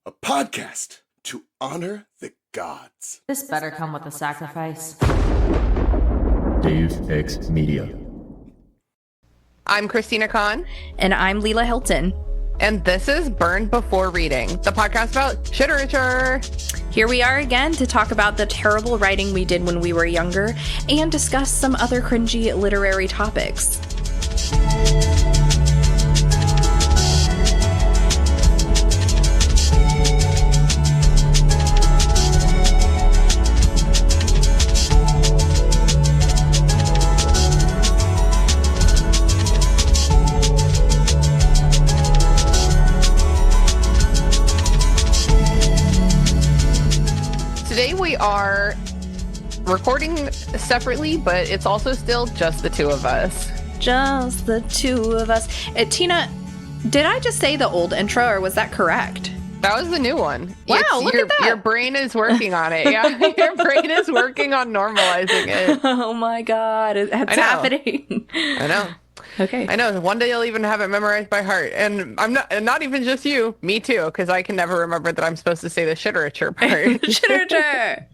a podcast to honor the gods. This better come with a sacrifice. Dave X Media. I'm Christina Kahn. And I'm Leela Hilton. And this is Burned Before Reading, the podcast about literature. Here we are again to talk about the terrible writing we did when we were younger and discuss some other cringy literary topics. Today we are recording separately, but it's also still just the two of us. Just the two of us. Tina, did I just say the old intro or was that correct? That was the new one. Wow, look at that. Your brain is working on it. Yeah, your brain is working on normalizing it. Oh my God, it's happening. I know. Okay. I know. One day you'll even have it memorized by heart. And not even just you, me too, because I can never remember that I'm supposed to say the shiterature part. Shiterature.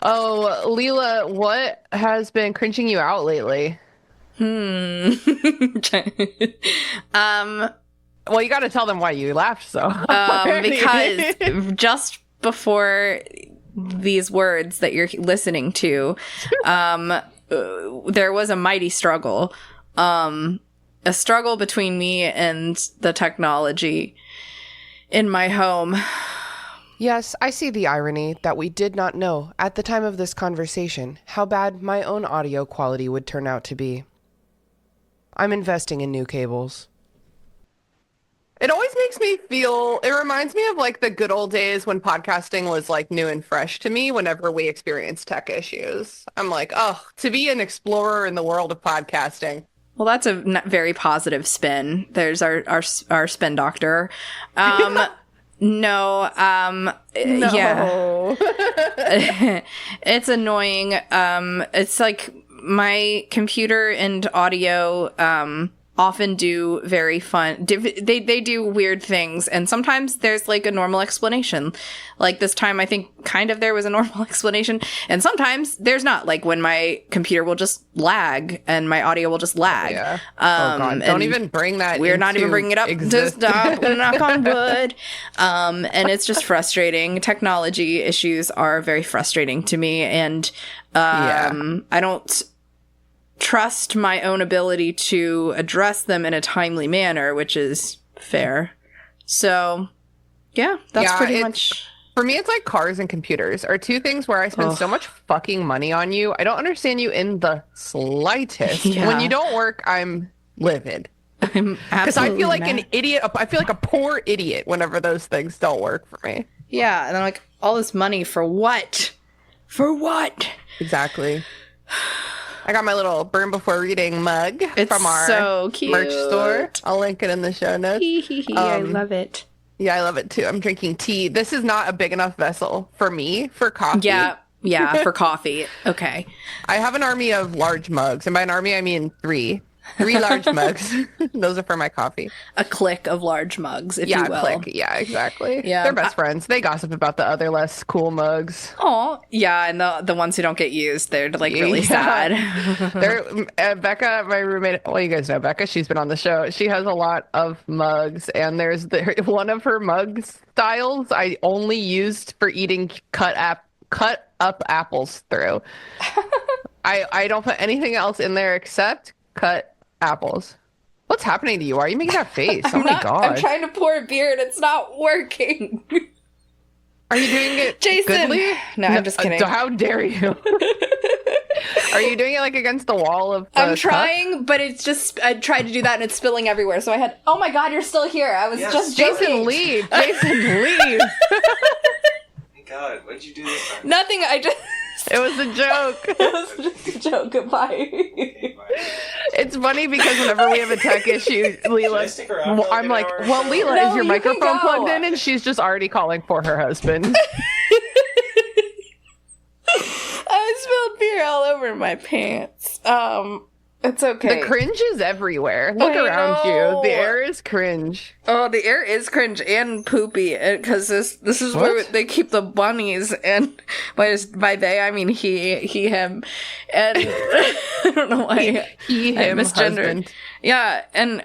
Oh, Leela, what has been cringing you out lately? Well, you got to tell them why you laughed so. Because just before these words that you're listening to, there was a mighty struggle. A struggle between me and the technology in my home. Yes, I see the irony that we did not know at the time of this conversation how bad my own audio quality would turn out to be. I'm investing in new cables. It always makes me feel, it reminds me of like the good old days when podcasting was like new and fresh to me whenever we experienced tech issues. I'm like, oh, to be an explorer in the world of podcasting. Well, that's a very positive spin. There's our spin doctor. No. Yeah. It's annoying. It's like my computer and audio often do very fun. They do weird things, and sometimes there's like a normal explanation. Like this time, I think kind of there was a normal explanation, and sometimes there's not. Like when my computer will just lag and my audio will just lag. Yeah. Oh God! Don't even bring that. We're not even bringing it up. Just stop. Knock on wood. And it's just frustrating. Technology issues are very frustrating to me, and I don't trust my own ability to address them in a timely manner, which is fair. So, yeah, that's pretty much... For me, it's like cars and computers are two things where I spend so much fucking money on you. I don't understand you in the slightest. Yeah. When you don't work, I'm livid. I'm absolutely Because I feel like mad. an idiot. I feel like a poor idiot whenever those things don't work for me. Yeah, and I'm like, all this money for what? For what? Exactly. I got my little Burn Before Reading mug from our so cute. merch store. I'll link it in the show notes. I love it. Yeah, I love it too. I'm drinking tea. This is not a big enough vessel for me for coffee. Yeah, for coffee. Okay. I have an army of large mugs, and by an army I mean three large mugs. Those are for my coffee. A clique of large mugs, if you will. Click. Yeah, exactly. Yeah. They're best friends. They gossip about the other less cool mugs. Oh, yeah, and the ones who don't get used, they're like really sad. They're Becca, my roommate. Well, you guys know Becca. She's been on the show. She has a lot of mugs, and there's one of her mug styles I only used for eating cut up apples through. I don't put anything else in there except cut apples. What's happening to you? Why are you making that face? Oh my God. I'm trying to pour a beer and it's not working. Are you doing it Jason? goodly? No, I'm just kidding. How dare you? Are you doing it like against the wall of the I'm trying, but it's just, I tried to do that and it's spilling everywhere. So I had, oh my God, you're still here. I was just Jason, joking. leave. Jason, leave. Thank God. What'd you do this time? Nothing, I just... It was a joke. It was just a joke. Goodbye. It's funny because whenever we have a tech issue, Leela, stick around for I'm like, an hour or well, so? Leela, No, is your you microphone can go. plugged in? And she's just already calling for her husband. I spilled beer all over my pants. It's okay. The cringe is everywhere. Look I around know. you. The air is cringe. Oh, the air is cringe and poopy because this is where What? they keep the bunnies, and by they I mean he, him, and I don't know why He, I him, misgendered. husband. Yeah, and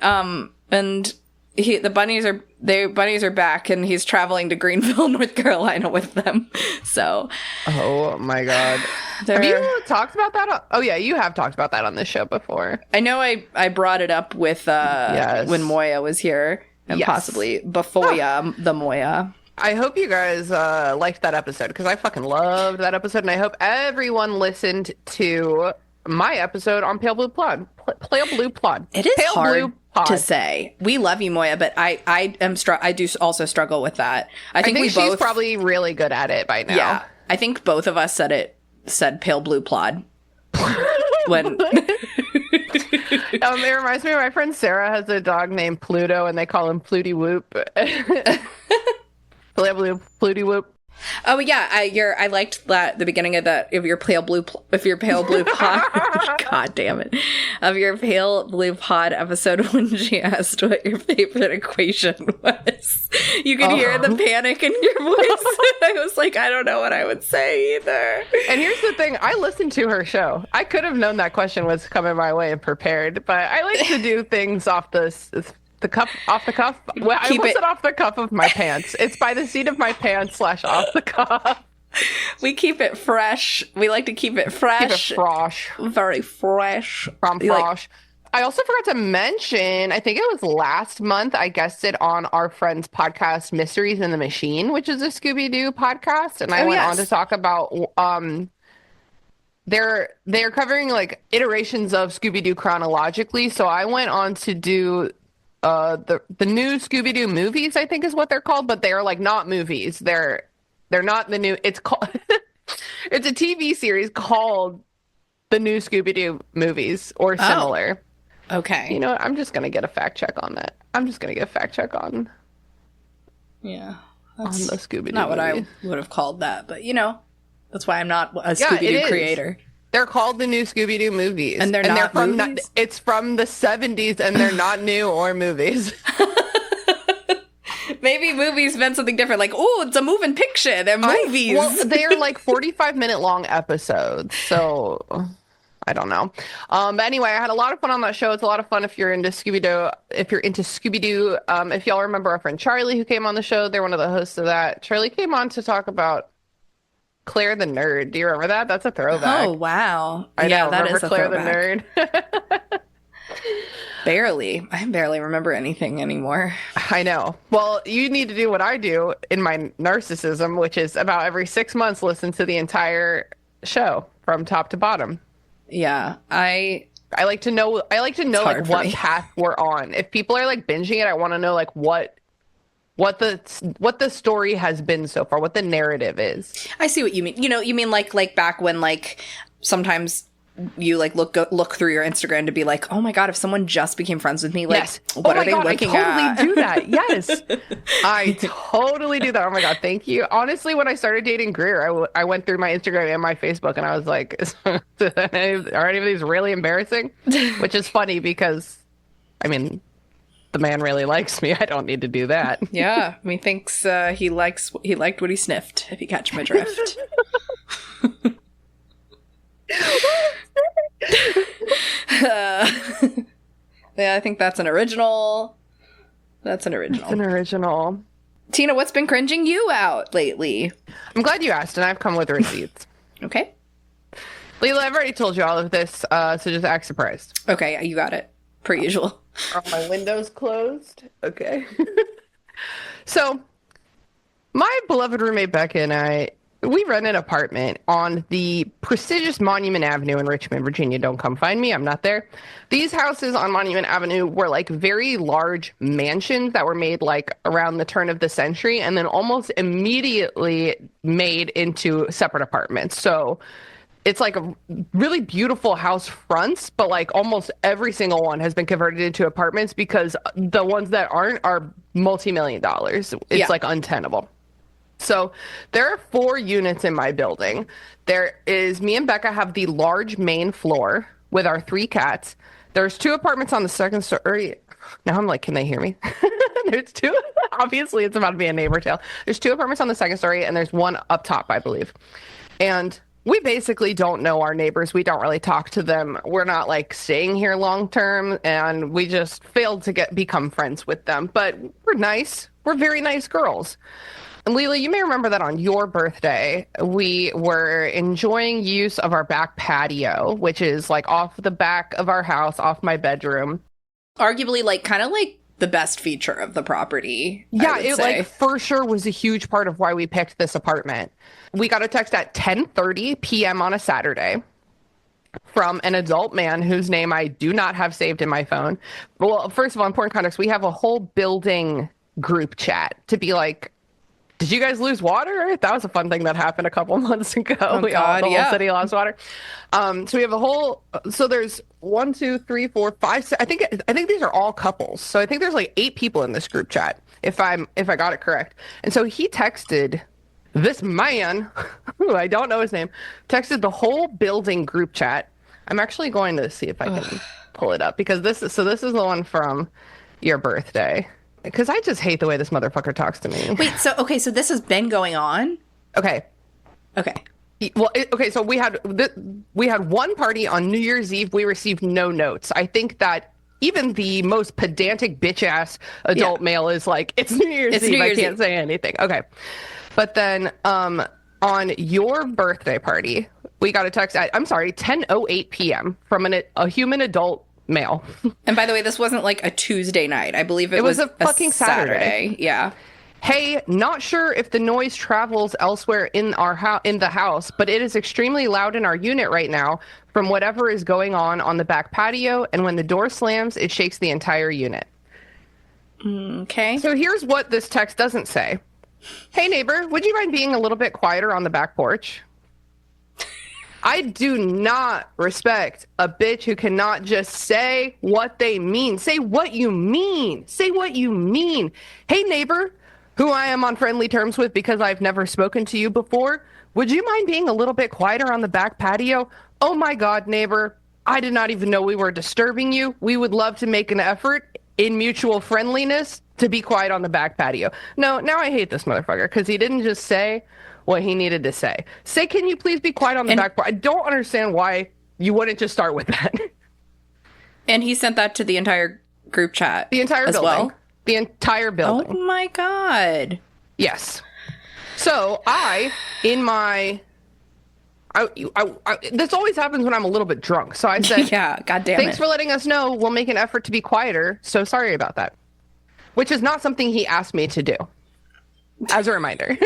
the bunnies are back, and he's traveling to Greenville, North Carolina with them. So, Oh my god. Have you talked about that? Oh yeah, you have talked about that on this show before. I know I brought it up with Yes. when Moya was here, and Yes. possibly before the Moya. I hope you guys liked that episode because I fucking loved that episode, and I hope everyone listened to my episode on Pale Blue Plod. Pale Blue Plod. It is Pale hard Blue Pod. to say. We love you, Moya, but I do also struggle with that. I think we she's both probably really good at it by now. Yeah, I think both of us said pale blue plod when It reminds me of my friend Sarah has a dog named Pluto, and they call him Pluty Whoop. Pale Blue Pluty Whoop. Oh yeah, I liked that the beginning of that of your pale blue pod. God damn it, of your pale blue pod episode when she asked what your favorite equation was. You could hear the panic in your voice. I was like, I don't know what I would say either. And here's the thing: I listened to her show. I could have known that question was coming my way and prepared, but I like to do things off the cuff. Well, I Keep was it- it off the cuff of my pants. It's by the seat of my pants / off the cuff. We keep it fresh. We like to keep it Keep fresh. it frosh Very fresh. from You like- frosh. I also forgot to mention, I think it was last month, I guested on our friend's podcast, Mysteries in the Machine, which is a Scooby-Doo podcast. And I went on to talk about, they're covering like iterations of Scooby-Doo chronologically. So I went on to do the new Scooby-Doo movies, I think is what they're called, but they're like not movies. They're not the new, it's called, it's a TV series called the new Scooby-Doo movies or similar. Okay. You know what? I'm just going to get a fact check on that. I'm just going to get a fact check on Yeah. the Scooby-Doo Not what movies. I would have called that, but that's why I'm not a Yeah, it Scooby-Doo is. creator. They're called the new Scooby-Doo movies. And they're not from movies? it's from the 70s, and they're not new or movies. Maybe movies meant something different, like, oh, it's a moving picture. They're movies. Well, they're like 45-minute long episodes, so I don't know. But anyway, I had a lot of fun on that show. It's a lot of fun if you're into Scooby-Doo. If y'all remember our friend Charlie who came on the show, they're one of the hosts of that. Charlie came on to talk about Claire the Nerd. Do you remember that? That's a throwback. Oh, wow. I yeah, know. that Remember is a Claire throwback. the Nerd? Barely. I barely remember anything anymore. I know. Well, you need to do what I do in my narcissism, which is about every 6 months listen to the entire show from top to bottom. Yeah, I like to know hard like for what me. path we're on. If people are like binging it, I want to know like what the story has been so far, what the narrative is. I see what you mean. You mean like back when like sometimes you like look through your Instagram to be like, oh my god, if someone just became friends with me, like, Yes. what Oh are my they God, looking I totally at? do that. Yes. I totally do that. Oh my God. Thank you. Honestly, when I started dating Greer, I went through my Instagram and my Facebook and I was like, are any of these really embarrassing? Which is funny because, I mean, the man really likes me. I don't need to do that. Yeah, methinks he liked what he sniffed. If you catch my drift. Yeah, I think that's an original. That's an original. It's an original. Tina, what's been cringing you out lately? I'm glad you asked, and I've come with receipts. Okay. Leela, I've already told you all of this, so just act surprised. Okay, you got it. Per usual. Are my windows closed? Okay. So, my beloved roommate Becca and I, we rent an apartment on the prestigious Monument Avenue in Richmond, Virginia. Don't come find me. I'm not there. These houses on Monument Avenue were like very large mansions that were made like around the turn of the century and then almost immediately made into separate apartments. So it's like a really beautiful house fronts, but like almost every single one has been converted into apartments because the ones that aren't are multi-million dollars. It's like untenable. So there are 4 units in my building. There is, me and Becca have the large main floor, with our 3 cats. There's 2 apartments on the second story. Now I'm like, can they hear me? There's 2. Obviously, it's about to be a neighbor tale. There's 2 apartments on the second story, and there's 1 up top, I believe. And we basically don't know our neighbors. We don't really talk to them. We're not like staying here long term, and we just failed to become friends with them. But we're nice. We're very nice girls. And Leela, you may remember that on your birthday, we were enjoying use of our back patio, which is like off the back of our house, off my bedroom. Arguably, like, kind of like the best feature of the property. Yeah, it like for sure was a huge part of why we picked this apartment. We got a text at 10:30 p.m. on a Saturday from an adult man whose name I do not have saved in my phone. Well, first of all, important context, we have a whole building group chat to be like, did you guys lose water? That was a fun thing that happened a couple months ago. Oh, the whole city lost water. So we have a whole. So there's 1, 2, 3, 4, 5. 6, I think these are all couples. So I think there's like 8 people in this group chat. If I got it correct. And so he texted this man, who I don't know his name, texted the whole building group chat. I'm actually going to see if I can pull it up because this is the one from your birthday. Because I just hate the way this motherfucker talks to me. Wait, so this has been going on? Okay. Well, so we had one party on New Year's Eve. We received no notes. I think that even the most pedantic bitch ass adult male is like, it's New Year's Eve. I can't say anything. Okay. But then on your birthday party, we got a text at 10:08 p.m. from a human adult male. And by the way, this wasn't like a Tuesday night. I believe it was a fucking Saturday. Yeah. Hey, not sure if the noise travels elsewhere in the house, but it is extremely loud in our unit right now from whatever is going on the back patio, and when the door slams, it shakes the entire unit. Okay. So here's what this text doesn't say. Hey neighbor, would you mind being a little bit quieter on the back porch? I do not respect a bitch who cannot just say what they mean. Say what you mean. Say what you mean. Hey neighbor, who I am on friendly terms with because I've never spoken to you before, would you mind being a little bit quieter on the back patio? Oh my God, neighbor, I did not even know we were disturbing you. We would love to make an effort in mutual friendliness to be quiet on the back patio. No, now I hate this motherfucker because he didn't just say what he needed to say. Say, can you please be quiet on the back porch? I don't understand why you wouldn't just start with that. And he sent that to the entire group chat. The entire building. Well? The entire building. Oh my God. Yes. So this always happens when I'm a little bit drunk. So I said, yeah, goddamn thanks for letting us know. We'll make an effort to be quieter. So sorry about that. Which is not something he asked me to do. As a reminder.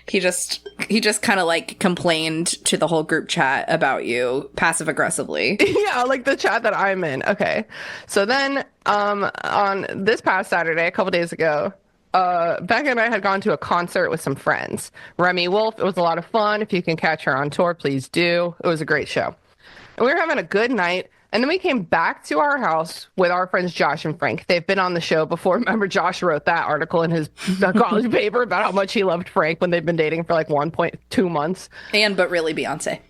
He just kind of like complained to the whole group chat about you passive aggressively. Yeah, like the chat that I'm in. Okay. So then on this past Saturday, a couple days ago, Becca and I had gone to a concert with some friends. Remy Wolf, it was a lot of fun. If you can catch her on tour, please do. It was a great show. And we were having a good night. And then we came back to our house with our friends Josh and Frank. They've been on the show before. Remember, Josh wrote that article in his college paper about how much he loved Frank when they've been dating for like 1.2 months. But really Beyonce.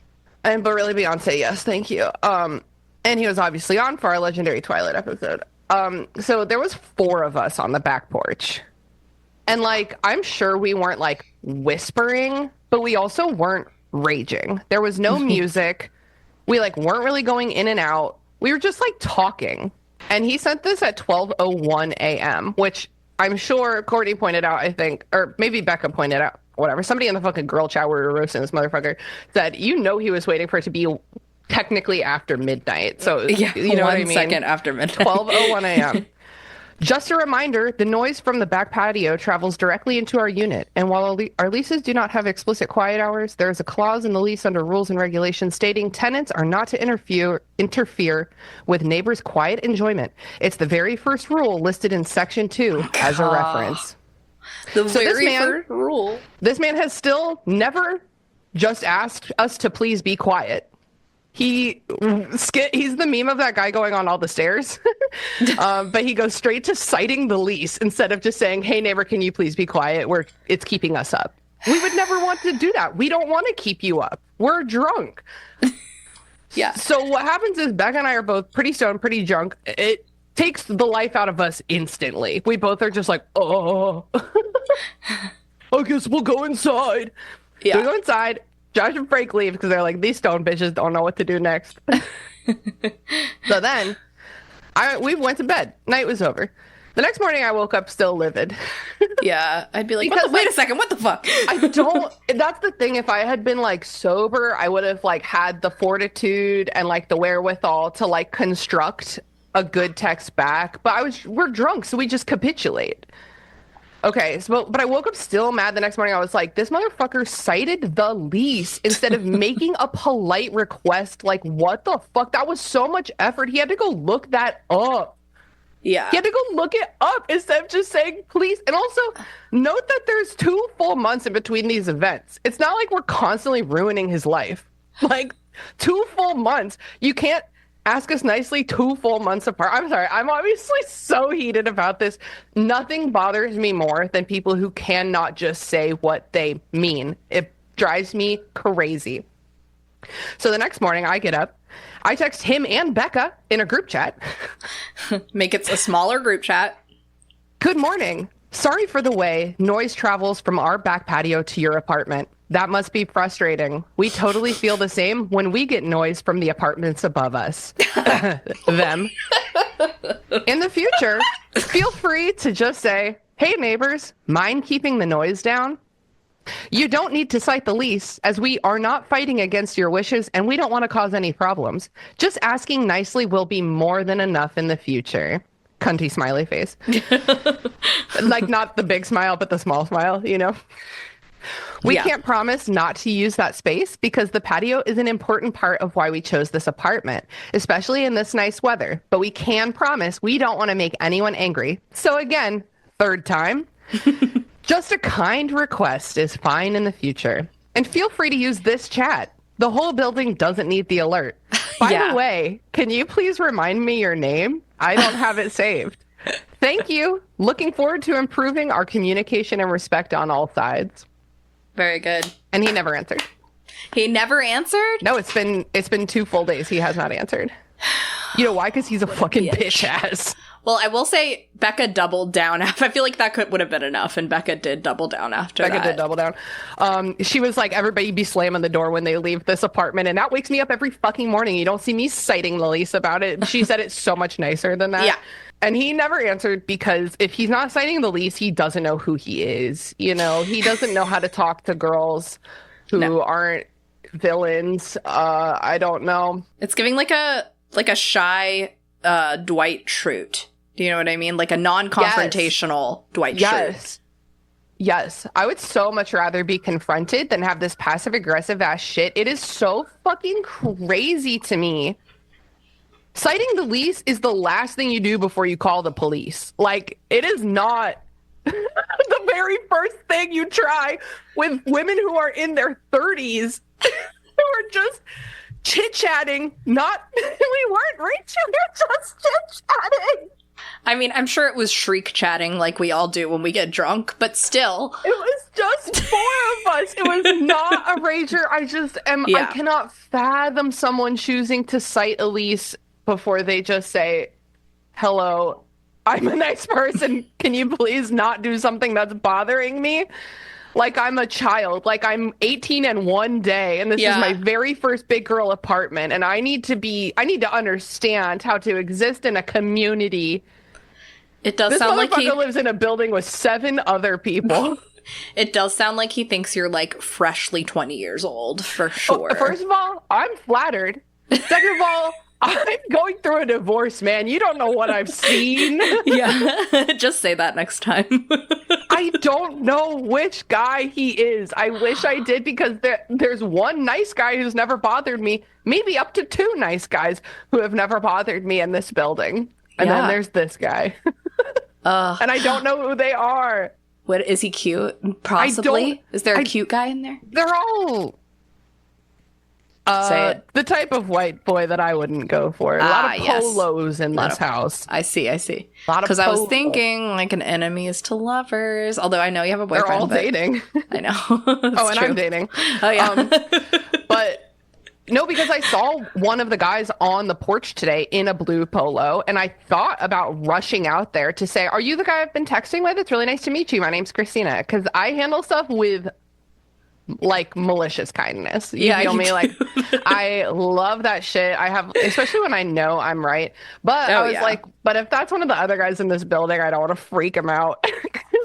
Yes, thank you. And he was obviously on for our legendary Twilight episode. So there was 4 of us on the back porch. And like, I'm sure we weren't like whispering, but we also weren't raging. There was no music. We like weren't really going in and out. We were just like talking. And he sent this at 12:01 a.m., which I'm sure Courtney pointed out, I think, or maybe Becca pointed out, whatever. Somebody in the fucking girl chat where we were roasting this motherfucker said, he was waiting for it to be technically after midnight. So, yeah, you know what I mean? 1 second after midnight. 12:01 a.m. Just a reminder, the noise from the back patio travels directly into our unit. And while our leases do not have explicit quiet hours, there is a clause in the lease under rules and regulations stating tenants are not to interfere with neighbors' quiet enjoyment. It's the very first rule listed in Section 2 as a reference. The very first rule. This man has still never just asked us to please be quiet. He's the meme of that guy going on all the stairs, but he goes straight to citing the lease instead of just saying, hey, neighbor, can you please be quiet? It's keeping us up. We would never want to do that. We don't want to keep you up. We're drunk. Yeah. So what happens is Becca and I are both pretty stoned, pretty drunk. It takes the life out of us instantly. We both are just like, oh, I guess we'll go inside. Yeah. So we go inside. Josh and Frank leave because they're like, these stone bitches don't know what to do next. So then we went to bed. Night was over. The next morning I woke up still livid. Yeah. I'd be like, Because, wait a second, what the fuck? I don't, that's the thing. If I had been like sober, I would have like had the fortitude and like the wherewithal to like construct a good text back. But we're drunk, so we just capitulate. Okay, but I woke up still mad the next morning. I was like, this motherfucker cited the lease instead of making a polite request. Like, what the fuck? That was so much effort. He had to go look that up. Yeah. He had to go look it up instead of just saying, please. And also, note that there's 2 full months in between these events. It's not like we're constantly ruining his life. Like, 2 full months. You can't ask us nicely 2 full months apart. I'm sorry. I'm obviously so heated about this. Nothing bothers me more than people who cannot just say what they mean. It drives me crazy. So the next morning, I get up. I text him and Becca in a group chat. Make it a smaller group chat. Good morning. Sorry for the way noise travels from our back patio to your apartment. That must be frustrating. We totally feel the same when we get noise from the apartments above us. Them. In the future, feel free to just say, hey neighbors, mind keeping the noise down? You don't need to cite the lease, as we are not fighting against your wishes and we don't want to cause any problems. Just asking nicely will be more than enough in the future. Cunty smiley face. Like, not the big smile, but the small smile, you know? We can't promise not to use that space because the patio is an important part of why we chose this apartment, especially in this nice weather. But we can promise we don't want to make anyone angry. So again, 3rd time. Just a kind request is fine in the future. And feel free to use this chat. The whole building doesn't need the alert. By the way, can you please remind me your name? I don't have it saved. Thank you. Looking forward to improving our communication and respect on all sides. Very good. And he never answered. He never answered? No, it's been 2 full days. He has not answered. You know why? Because he's a fucking bitch ass. Well, I will say Becca doubled down. I feel like that would have been enough, and Becca did double down after that. Becca did double down. She was like, everybody be slamming the door when they leave this apartment, and that wakes me up every fucking morning. You don't see me citing Lalise about it. She said it's so much nicer than that. Yeah. And he never answered because if he's not citing the lease, he doesn't know who he is. You know, he doesn't know how to talk to girls who aren't villains. I don't know. It's giving like a shy Dwight Schrute. Do you know what I mean? Like a non-confrontational Dwight Schrute. Yes. I would so much rather be confronted than have this passive-aggressive ass shit. It is so fucking crazy to me. Citing the lease is the last thing you do before you call the police. Like, it is not the very first thing you try with women who are in their 30s who are just chit-chatting. We weren't reaching, we were just chit-chatting. I mean, I'm sure it was shriek chatting like we all do when we get drunk, but still. It was just 4 of us. It was not a rager. I cannot fathom someone choosing to cite Elise before they just say, hello, I'm a nice person. Can you please not do something that's bothering me? Like I'm a child, like I'm 18 and 1 day, and this is my very first big girl apartment, and I need to understand how to exist in a community. It does sound like he lives in a building with 7 other people. It does sound like he thinks you're like freshly 20 years old, for sure. Well, first of all, I'm flattered. Second of all, I'm going through a divorce, man. You don't know what I've seen. Yeah. Just say that next time. I don't know which guy he is. I wish I did, because there's one nice guy who's never bothered me. Maybe up to 2 nice guys who have never bothered me in this building. And then there's this guy. And I don't know who they are. What, is he cute? Possibly. Is there a cute guy in there? They're all... Say it. The type of white boy that I wouldn't go for. A lot of polos in this house. I see. Because I was thinking like an enemies to lovers. Although I know you have a boyfriend. They're all dating. I know. And true. I'm dating. Oh yeah. But No, because I saw one of the guys on the porch today in a blue polo, and I thought about rushing out there to say, "Are you the guy I've been texting with? It's really nice to meet you. My name's Christina." Because I handle stuff with like malicious kindness. You feel me? do. Like, I love that shit. I have, especially when I know I'm right. But I was like, but if that's one of the other guys in this building, I don't want to freak him out.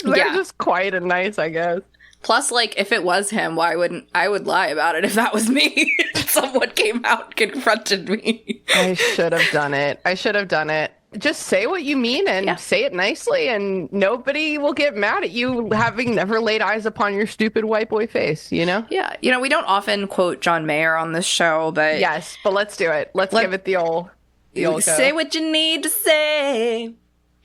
They're just quiet and nice, I guess. Plus, like, if it was him, why wouldn't I would lie about it if that was me? Someone came out and confronted me. I should have done it. Just say what you mean and say it nicely, and nobody will get mad at you having never laid eyes upon your stupid white boy face, you know? Yeah. You know, we don't often quote John Mayer on this show, but... Yes, but let's do it. Let's give it the old go. Say what you need to say.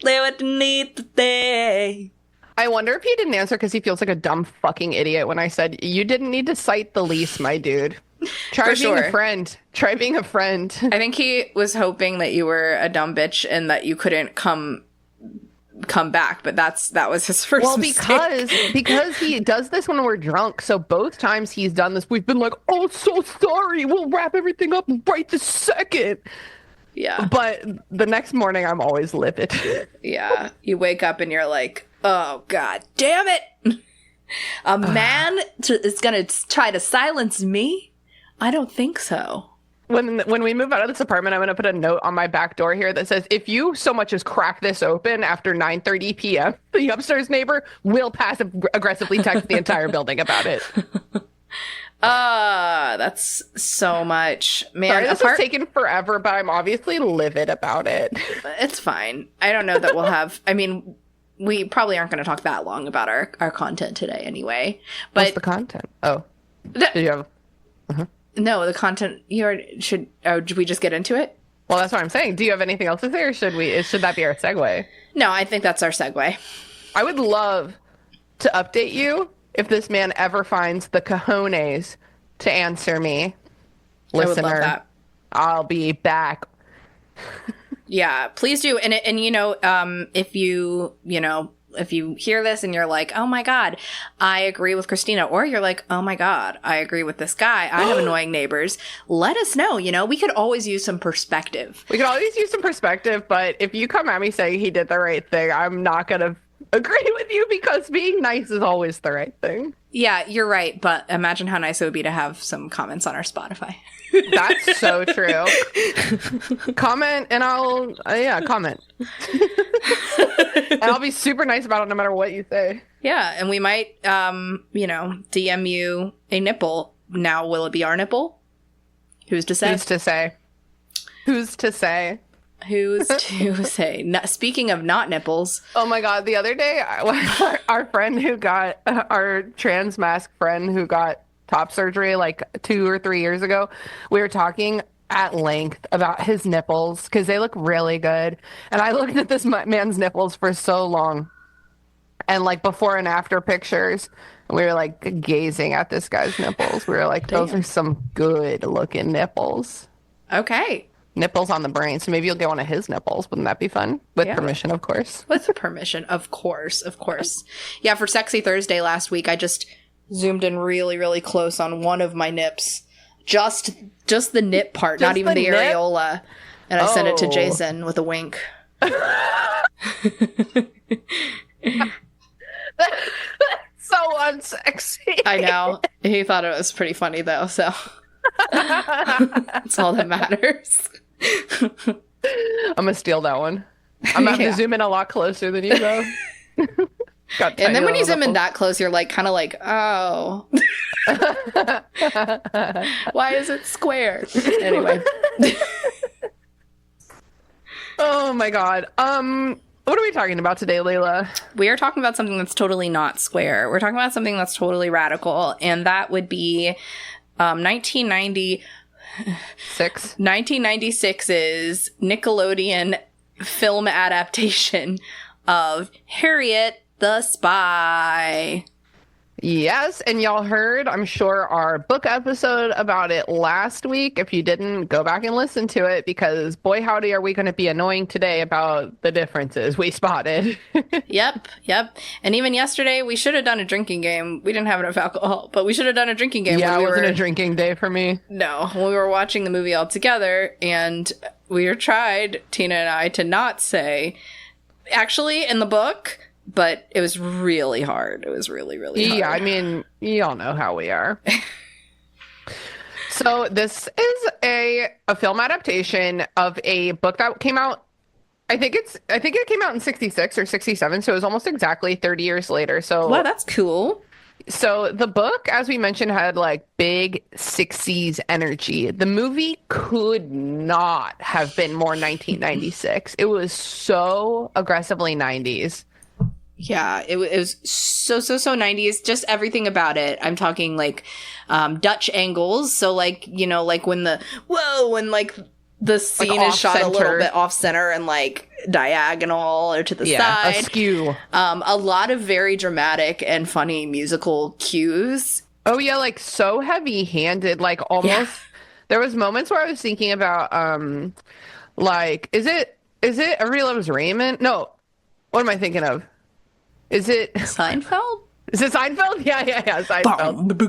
Say what you need to say. I wonder if he didn't answer because he feels like a dumb fucking idiot when I said, you didn't need to cite the lease, my dude. Try being a friend. Try being a friend. I think he was hoping that you were a dumb bitch and that you couldn't come back, but that was his first mistake. because he does this when we're drunk. So both times he's done this, we've been like, "Oh, so sorry. We'll wrap everything up right this second." Yeah. But the next morning, I'm always livid. Yeah. You wake up and you're like, "Oh, God damn it. A man is going to try to silence me? I don't think so." When we move out of this apartment, I'm going to put a note on my back door here that says, if you so much as crack this open after 9:30 p.m., the upstairs neighbor will passive-aggressively text the entire building about it. That's so much. Man, sorry, this has taken forever, but I'm obviously livid about it. It's fine. I don't know that we'll have... I mean, we probably aren't going to talk that long about our content today anyway. But what's the content? Oh. Did you have... Uh-huh. No, the content... should we just get into it? Well, that's what I'm saying. Do you have anything else to say, or should that be our segue? No, I think that's our segue. I would love to update you if this man ever finds the cojones to answer me. Listener, I would love that. I'll be back. Yeah, please do. And if you hear this and you're like, "Oh my God, I agree with Christina," or you're like, "Oh my God, I agree with this guy. I have annoying neighbors," let us know. You know, we could always use some perspective. But if you come at me saying he did the right thing, I'm not going to agree with you because being nice is always the right thing. Yeah, you're right. But imagine how nice it would be to have some comments on our Spotify. That's so true. Comment and I'll comment. And I'll be super nice about it no matter what you say. Yeah, and we might DM you a nipple. Now, will it be our nipple? Who's to say? Who's to say? Speaking of not nipples. Oh my God, the other day, our friend who got, our trans mask friend who got top surgery like 2 or 3 years ago, we were talking at length about his nipples because they look really good. And I looked at this man's nipples for so long, and like before and after pictures, and we were like gazing at this guy's nipples. We were like, those are some good looking nipples. Okay. Nipples on the brain. So maybe you'll get one of his nipples. Wouldn't that be fun? With permission, of course. With permission, of course. Yeah, for Sexy Thursday last week, I just zoomed in really, really close on one of my nips. Just the nip part, not even the areola. And I sent it to Jason with a wink. That's so unsexy. I know. He thought it was pretty funny, though, so... That's all that matters. I'm gonna steal that one. I'm gonna have to zoom in a lot closer than you, though. And then when you zoom in that close, you're like, kind of like, oh. Why is it square? Anyway. Oh my God. What are we talking about today, Layla? We are talking about something that's totally not square. We're talking about something that's totally radical, and that would be 1996's Nickelodeon film adaptation of Harriet the Spy. Yes, and y'all heard, I'm sure, our book episode about it last week. If you didn't, go back and listen to it, because boy howdy are we going to be annoying today about the differences we spotted. Yep. And even yesterday, we should have done a drinking game. We didn't have enough alcohol, but we should have done a drinking game. Yeah, when it wasn't a drinking day for me. No, when we were watching the movie all together, and we tried, Tina and I, to not say, actually, in the book... But it was really hard. It was really, really hard. Yeah, I mean, y'all know how we are. So this is a film adaptation of a book that came out, I think it came out in 66 or 67, so it was almost exactly 30 years later. So wow, that's cool. So the book, as we mentioned, had like big 60s energy. The movie could not have been more 1996. It was so aggressively 90s. Yeah, it was so 90s, just everything about it. I'm talking like Dutch angles. So like, you know, like when like the scene like is shot a little center. bit off center and like diagonal or to the side. Askew. A lot of very dramatic and funny musical cues. Oh yeah, like so heavy-handed, like almost. Yeah. There was moments where I was thinking about like is it Everybody Loves Raymond? No. What am I thinking of? Is it Seinfeld? Is it Seinfeld? Yeah, Seinfeld.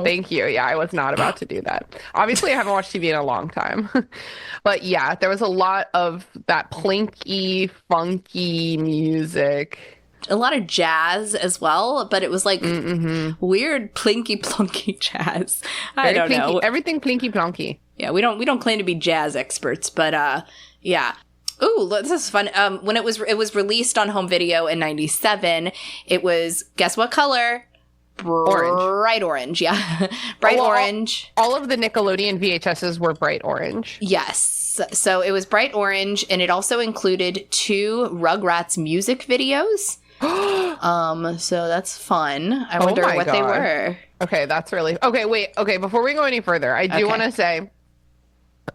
Thank you. Yeah, I was not about to do that. Obviously, I haven't watched TV in a long time. But yeah, there was a lot of that plinky, funky music. A lot of jazz as well, but it was like weird plinky plonky jazz. I don't know. Everything plinky plonky. Yeah, we don't claim to be jazz experts, but yeah. Ooh, this is fun. When it was released on home video in 97, it was, guess what color? Orange. Bright orange, yeah. Bright orange. All of the Nickelodeon VHSs were bright orange. Yes. So it was bright orange, and it also included 2 Rugrats music videos. So that's fun. I wonder what they were. Okay, that's really... Okay, wait. Okay, before we go any further, I do want to say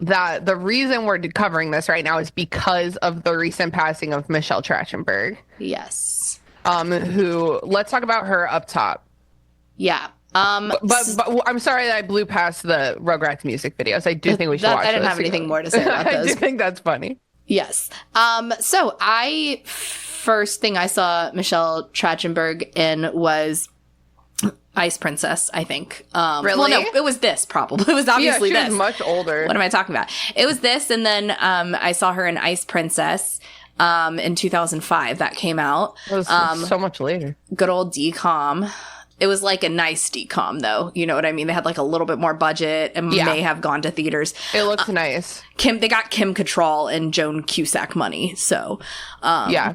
that the reason we're covering this right now is because of the recent passing of Michelle Trachtenberg. Yes. Who, let's talk about her up top. Yeah. But I'm sorry that I blew past the Rugrats music videos. I do think we should watch those. I didn't have anything more to say about those. I do think that's funny. Yes. So first thing I saw Michelle Trachtenberg in was Ice Princess, I think. Really? Well, no, it was this, probably. It was obviously she this. was much older. What am I talking about? It was this, and then I saw her in Ice Princess in 2005. That came out. It was so much later. Good old DCOM. It was like a nice DCOM, though. You know what I mean? They had like a little bit more budget and may have gone to theaters. It looks nice. They got Kim Cattrall and Joan Cusack money, so yeah.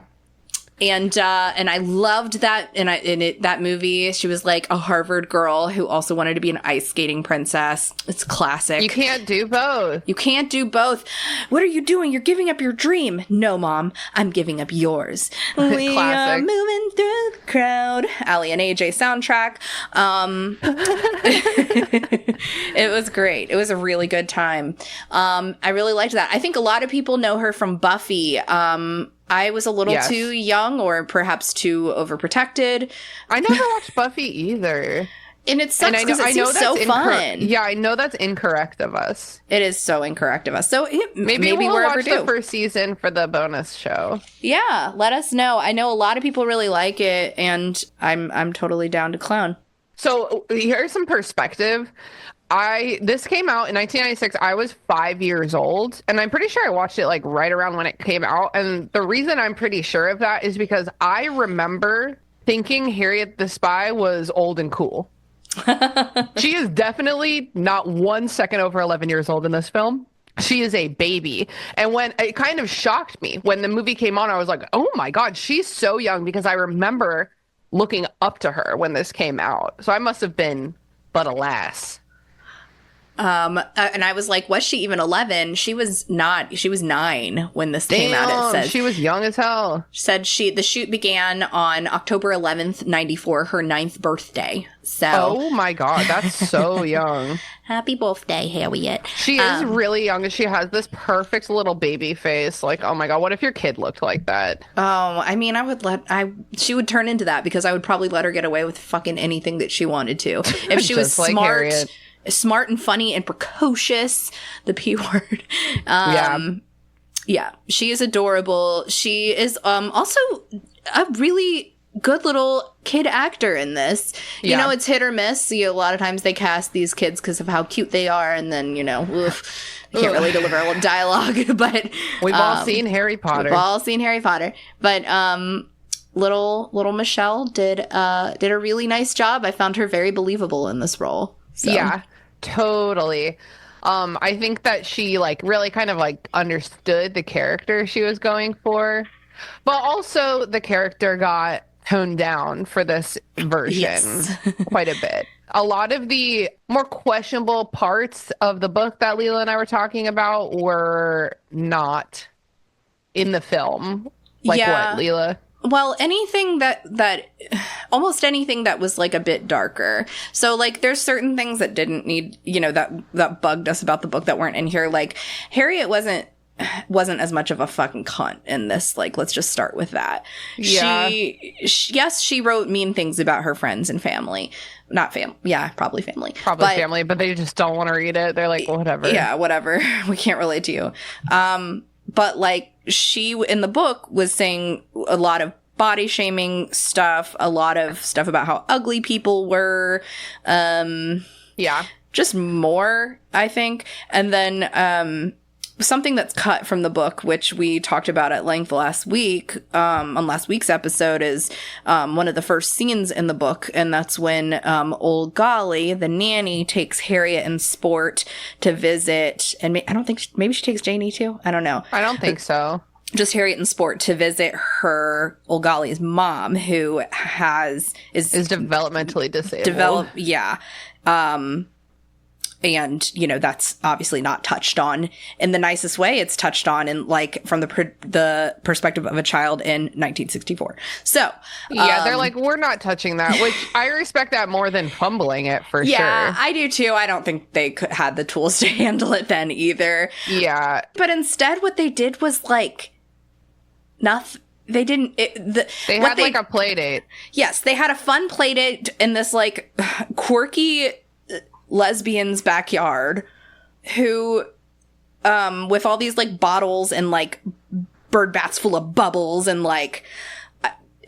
And I loved that that movie. She was like a Harvard girl who also wanted to be an ice skating princess. It's classic. You can't do both. You can't do both. What are you doing? You're giving up your dream. No, Mom, I'm giving up yours. We are moving through the crowd. Ali and AJ soundtrack. It was great. It was a really good time. I really liked that. I think a lot of people know her from Buffy. I was a little too young or perhaps too overprotected. I never watched Buffy either. And it sucks because it seems so fun. Yeah, I know that's incorrect of us. It is so incorrect of us. So maybe we'll we're watch overdue. the first season for the bonus show. Yeah, let us know. I know a lot of people really like it, and I'm totally down to clown. So here's some perspective. This came out in 1996. I was 5 years old, and I'm pretty sure I watched it like right around when it came out. And the reason I'm pretty sure of that is because I remember thinking Harriet the Spy was old and cool. She is definitely not 1 second over 11 years old in this film. She is a baby. And when it kind of shocked me when the movie came on, I was like, oh my God, she's so young, because I remember looking up to her when this came out. So I must have been but a lass. And I was like, was she even 11? She was not. She was 9 when this came out. It says she was young as hell. Said the shoot began on October 11th, 94, her 9th birthday. So, oh my God, that's so young. Happy birthday, Harriet. She is really young, and she has this perfect little baby face. Like, oh my God, what if your kid looked like that? Oh, I mean, she would turn into that because I would probably let her get away with fucking anything that she wanted to. If she was like smart. Harriet. Smart and funny and precocious, the P word. Yeah, she is adorable. She is also a really good little kid actor in this. You know, it's hit or miss. A lot of times they cast these kids because of how cute they are, and then, they can't really deliver a dialogue. But we've all seen Harry Potter. But little Michelle did a really nice job. I found her very believable in this role. So. Yeah. Totally. I think that she really kind of understood the character she was going for, but also the character got toned down for this version quite a bit. A lot of the more questionable parts of the book that Leela and I were talking about were not in the film. What, Leela? Well, anything almost anything that was a bit darker. So there's certain things that didn't need, that bugged us about the book that weren't in here. Harriet wasn't as much of a fucking cunt in this. Let's just start with that. Yeah. She wrote mean things about her friends and family. Not family. Yeah, probably family. Family, but they just don't want to read it. They're like, whatever. Yeah, whatever. We can't relate to you. But she in the book was saying a lot of body shaming stuff, a lot of stuff about how ugly people were. Just more, I think. And then something that's cut from the book, which we talked about at length last week, on last week's episode, is one of the first scenes in the book, and that's when old Golly, the nanny, takes Harriet and Sport to visit, and I don't think maybe she takes Janie too. I don't know. I don't think so. Just Harriet and Sport to visit her old Golly's mom, who is developmentally disabled. And, that's obviously not touched on in the nicest way. It's touched on in from the perspective of a child in 1964. So, they're we're not touching that, which I respect that more than fumbling it for sure. Yeah, I do too. I don't think they had the tools to handle it then either. Yeah. But instead what they did was nothing. They didn't. They had a play date. Yes, they had a fun play date in this quirky lesbian's backyard, who, with all these bottles and bird baths full of bubbles and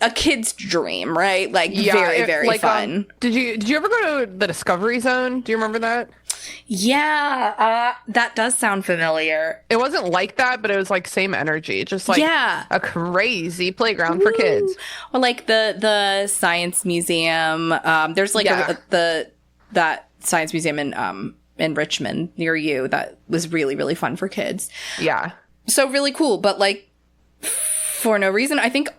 a kid's dream, right? Very, very fun. Did you ever go to the Discovery Zone? Do you remember that? Yeah, that does sound familiar. It wasn't like that, but it was same energy, just a crazy playground for kids. Well, the science museum. There's that science museum in Richmond near you that was really, really fun for kids. Yeah. So really cool, but for no reason. I think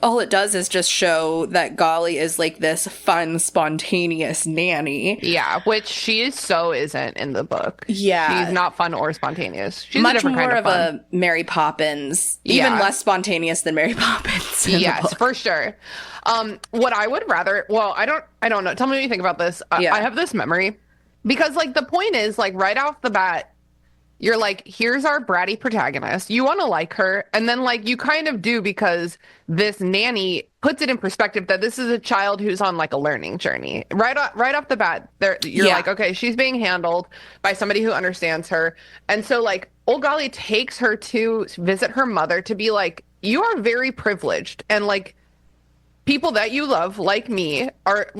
all it does is just show that Golly is this fun, spontaneous nanny. Yeah, which she isn't in the book. Yeah. She's not fun or spontaneous. She's much a different more kind of a Mary Poppins. Even less spontaneous than Mary Poppins. Yes, for sure. What I would rather, I don't know. Tell me what you think about this. I have this memory because the point is right off the bat, you're here's our bratty protagonist. You want to like her. And then you kind of do because this nanny puts it in perspective that this is a child who's on a learning journey. Right off the bat, you're okay, she's being handled by somebody who understands her. And so old Golly takes her to visit her mother to be you are very privileged. And people that you love, like me, are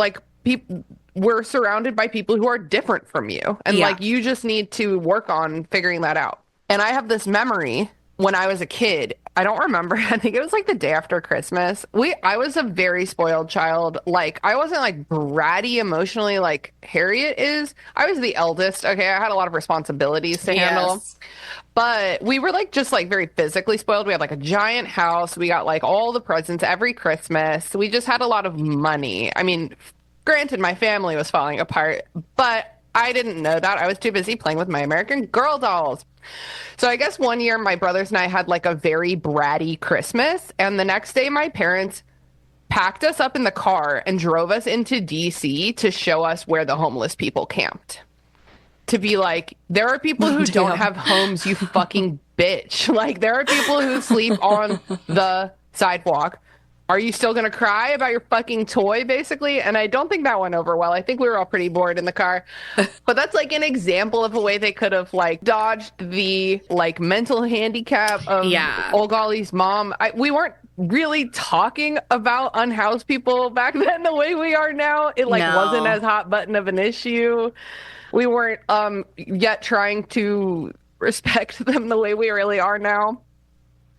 people. We're surrounded by people who are different from you. And you just need to work on figuring that out. And I have this memory when I was a kid. I don't remember. I think it was the day after Christmas. I was a very spoiled child. I wasn't bratty emotionally like Harriet is. I was the eldest. Okay. I had a lot of responsibilities to handle. But we were just very physically spoiled. We had a giant house. We got all the presents every Christmas. We just had a lot of money. I mean, granted, my family was falling apart, but I didn't know that. I was too busy playing with my American Girl dolls. So I guess one year my brothers and I had like a very bratty Christmas, and the next day my parents packed us up in the car and drove us into DC to show us where the homeless people camped. To be like, there are people who don't have homes, you fucking bitch. Like, there are people who sleep on the sidewalk. Are you still going to cry about your fucking toy, basically? And I don't think that went over well. I think we were all pretty bored in the car. But that's like an example of a way they could have like dodged the like mental handicap of Old Golly's mom. We weren't really talking about unhoused people back then the way we are now. It like wasn't as hot button of an issue. We weren't yet trying to respect them the way we really are now.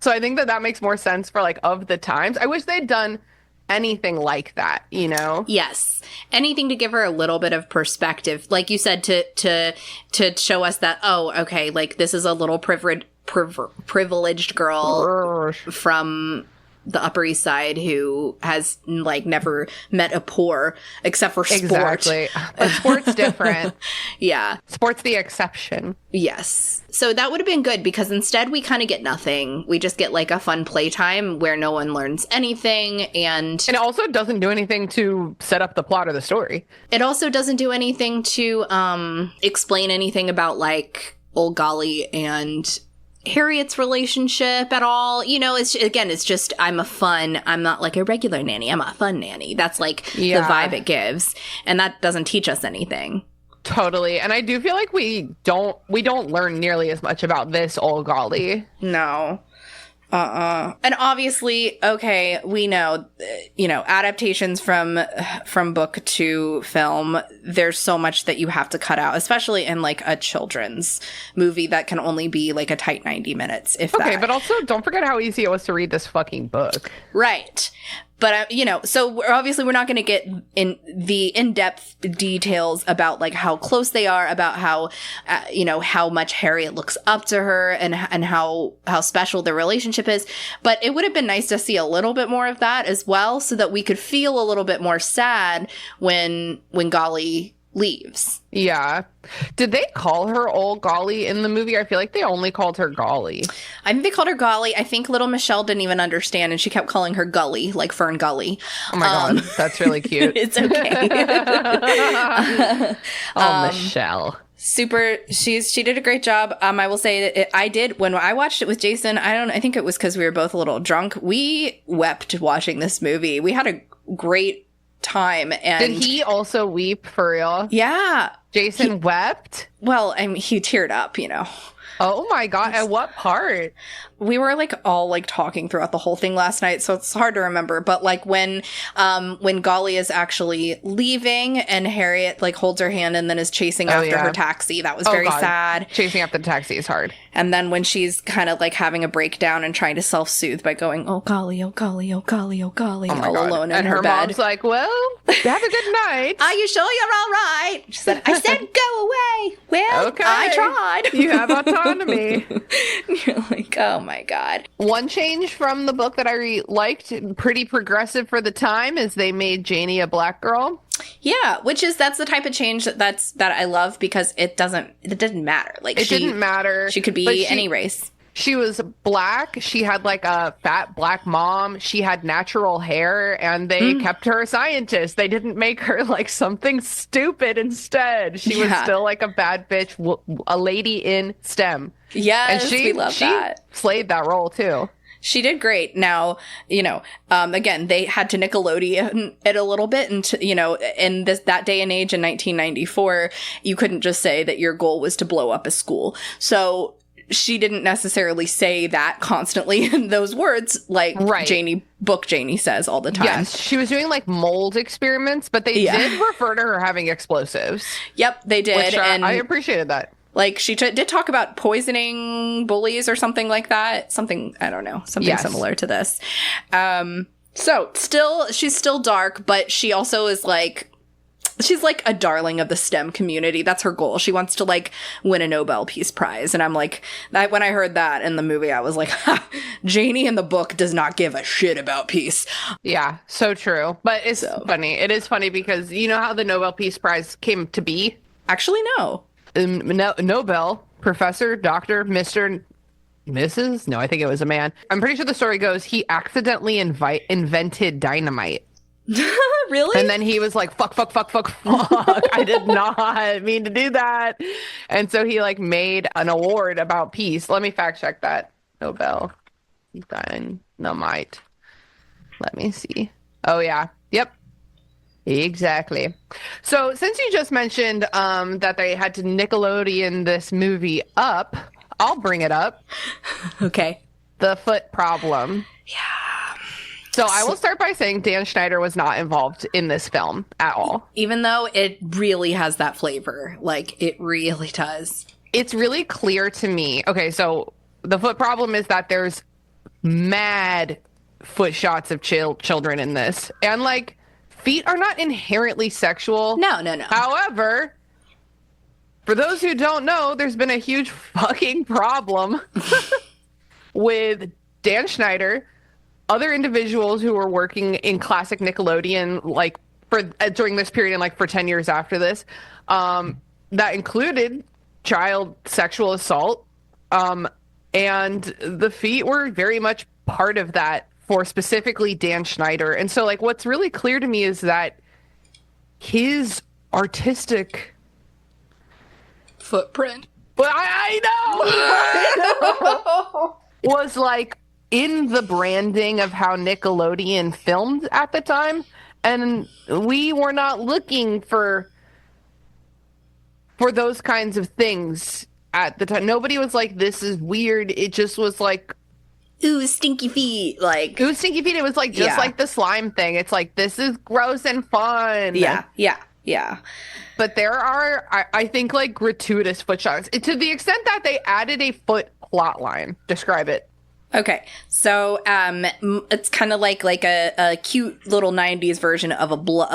So I think that makes more sense for like of the times. I wish they'd done anything like that, you know? Yes. Anything to give her a little bit of perspective. Like you said, to show us that, oh, okay, like this is a little privileged girl from the Upper East Side who has like never met a poor except for sport. Exactly. But sport's different. Yeah. Sport's the exception. Yes. So that would have been good because instead we kind of get nothing. We just get like a fun playtime where no one learns anything, and it also doesn't do anything to set up the plot of the story. It also doesn't do anything to explain anything about like Old Golly and Harriet's relationship at all. You know, it's just I'm not like a regular nanny. I'm a fun nanny. That's like the vibe it gives. And that doesn't teach us anything. Totally. And I do feel like we don't learn nearly as much about this Old Golly. No. And obviously, okay, we know, adaptations from book to film, there's so much that you have to cut out, especially in like a children's movie that can only be like a tight 90 minutes, if that. Okay, but also don't forget how easy it was to read this fucking book. Right. But, so we're not going to get in the in-depth details about like how close they are, about how, how much Harriet looks up to her and how special their relationship is. But it would have been nice to see a little bit more of that as well, so that we could feel a little bit more sad when Golly leaves. Yeah. Did they call her Old Golly in the movie? I feel like they only called her Golly. I think they called her Golly. I think little Michelle didn't even understand, and she kept calling her Gully, like Fern Gully. Oh my God, that's really cute. It's okay. Michelle. Super. She did a great job. I will say that I did when I watched it with Jason. I think it was because we were both a little drunk. We wept watching this movie. We had a great time. And did he also weep for real? Yeah. Jason wept? Well, I mean, he teared up, Oh my God. At what part? We were like all like talking throughout the whole thing last night, so it's hard to remember. But like when Golly is actually leaving and Harriet like holds her hand and then is chasing after her taxi, that was very sad. Chasing after the taxi is hard. And then when she's kind of like having a breakdown and trying to self-soothe by going, "Oh Golly, oh Golly, oh Golly, oh Golly," all alone in her bed. Mom's like, "Well, have a good night." Are you sure you're all right? She said, "I said go away." Well, okay. I tried. You have autonomy. You're like, oh my God. One change from the book that I liked, pretty progressive for the time, is they made Janie a black girl. Yeah, that's the type of change that I love, because it didn't matter. Like it didn't matter. She could be any race. She was black. She had like a fat black mom. She had natural hair, and they kept her a scientist. They didn't make her like something stupid instead. She was still like a bad bitch, a lady in STEM. Yes, and we love that. She slayed that role too. She did great. Now, again, they had to Nickelodeon it a little bit, and in that day and age in 1994, you couldn't just say that your goal was to blow up a school. So she didn't necessarily say that constantly in those words, like Janie says all the time. Yes, she was doing like mold experiments, but they did refer to her having explosives. Yep, they did. Which, and I appreciated that. Like, she did talk about poisoning bullies or something like that. Something, I don't know, something similar to this. So, she's still dark, but she also is like, she's like a darling of the STEM community. That's her goal. She wants to like win a Nobel Peace Prize. And I'm like, when I heard that in the movie, I was like, Janie in the book does not give a shit about peace. Yeah, so true. But it's funny. It is funny because you know how the Nobel Peace Prize came to be? Actually, no. Nobel, Professor, Doctor, Mr., Mrs.? No, I think it was a man. I'm pretty sure the story goes he accidentally invented dynamite. Really? And then he was like, fuck. I did not mean to do that. And so he like made an award about peace. Let me fact check that. Nobel dynamite. Let me see. Oh, yeah. Yep. Exactly. So since you just mentioned that they had to Nickelodeon this movie up, I'll bring it up. Okay. The foot problem. Yeah. So I will start by saying Dan Schneider was not involved in this film at all. Even though it really has that flavor. Like, it really does. It's really clear to me. Okay, so the foot problem is that there's mad foot shots of children in this. And, like, feet are not inherently sexual. No. However, for those who don't know, there's been a huge fucking problem with Dan Schneider, other individuals who were working in classic Nickelodeon, like for during this period and like for 10 years after this, that included child sexual assault. And the feet were very much part of that for specifically Dan Schneider. And so like what's really clear to me is that his artistic footprint. But I know was like in the branding of how Nickelodeon filmed at the time, and we were not looking for those kinds of things at the time. Nobody was like, this is weird. It just was like, ooh, stinky feet. Like, it was stinky feet. It was like just like the slime thing. It's like, this is gross and fun. Yeah. But there are, I think, like gratuitous foot shots to the extent that they added a foot plot line. Describe it. Okay, so it's kind of like a cute little 90s version of a blood